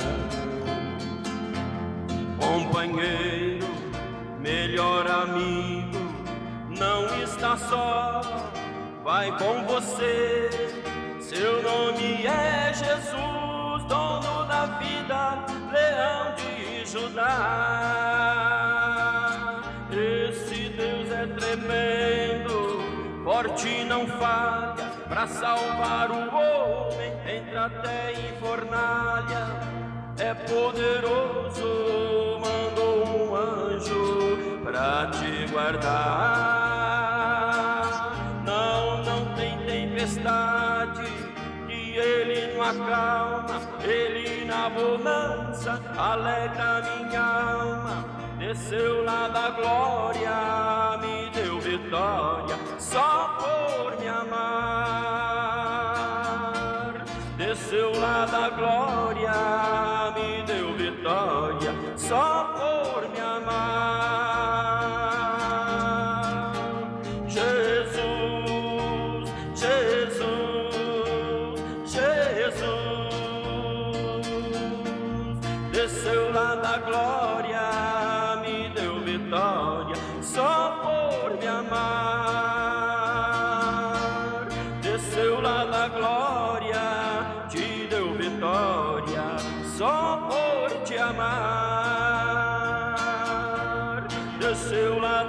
Companheiro, melhor amigo, não está só, vai com você. Seu nome é Jesus, dono da vida, leão de Judá. Esse Deus é tremendo, forte não falha, pra salvar o homem, entra até em fornalha. É poderoso, mandou um anjo pra te guardar. Não tem tempestade que ele não acalma, ele na bonança alegra minha alma. Desceu lá da glória, me deu vitória, só por me amar. Desceu lá da glória, me deu vitória, só por me amar. Jesus, Jesus, Jesus, desceu lá da glória, me deu vitória, só por me amar. Desceu lá da glória, te deu vitória, só por te amar. Desceu lá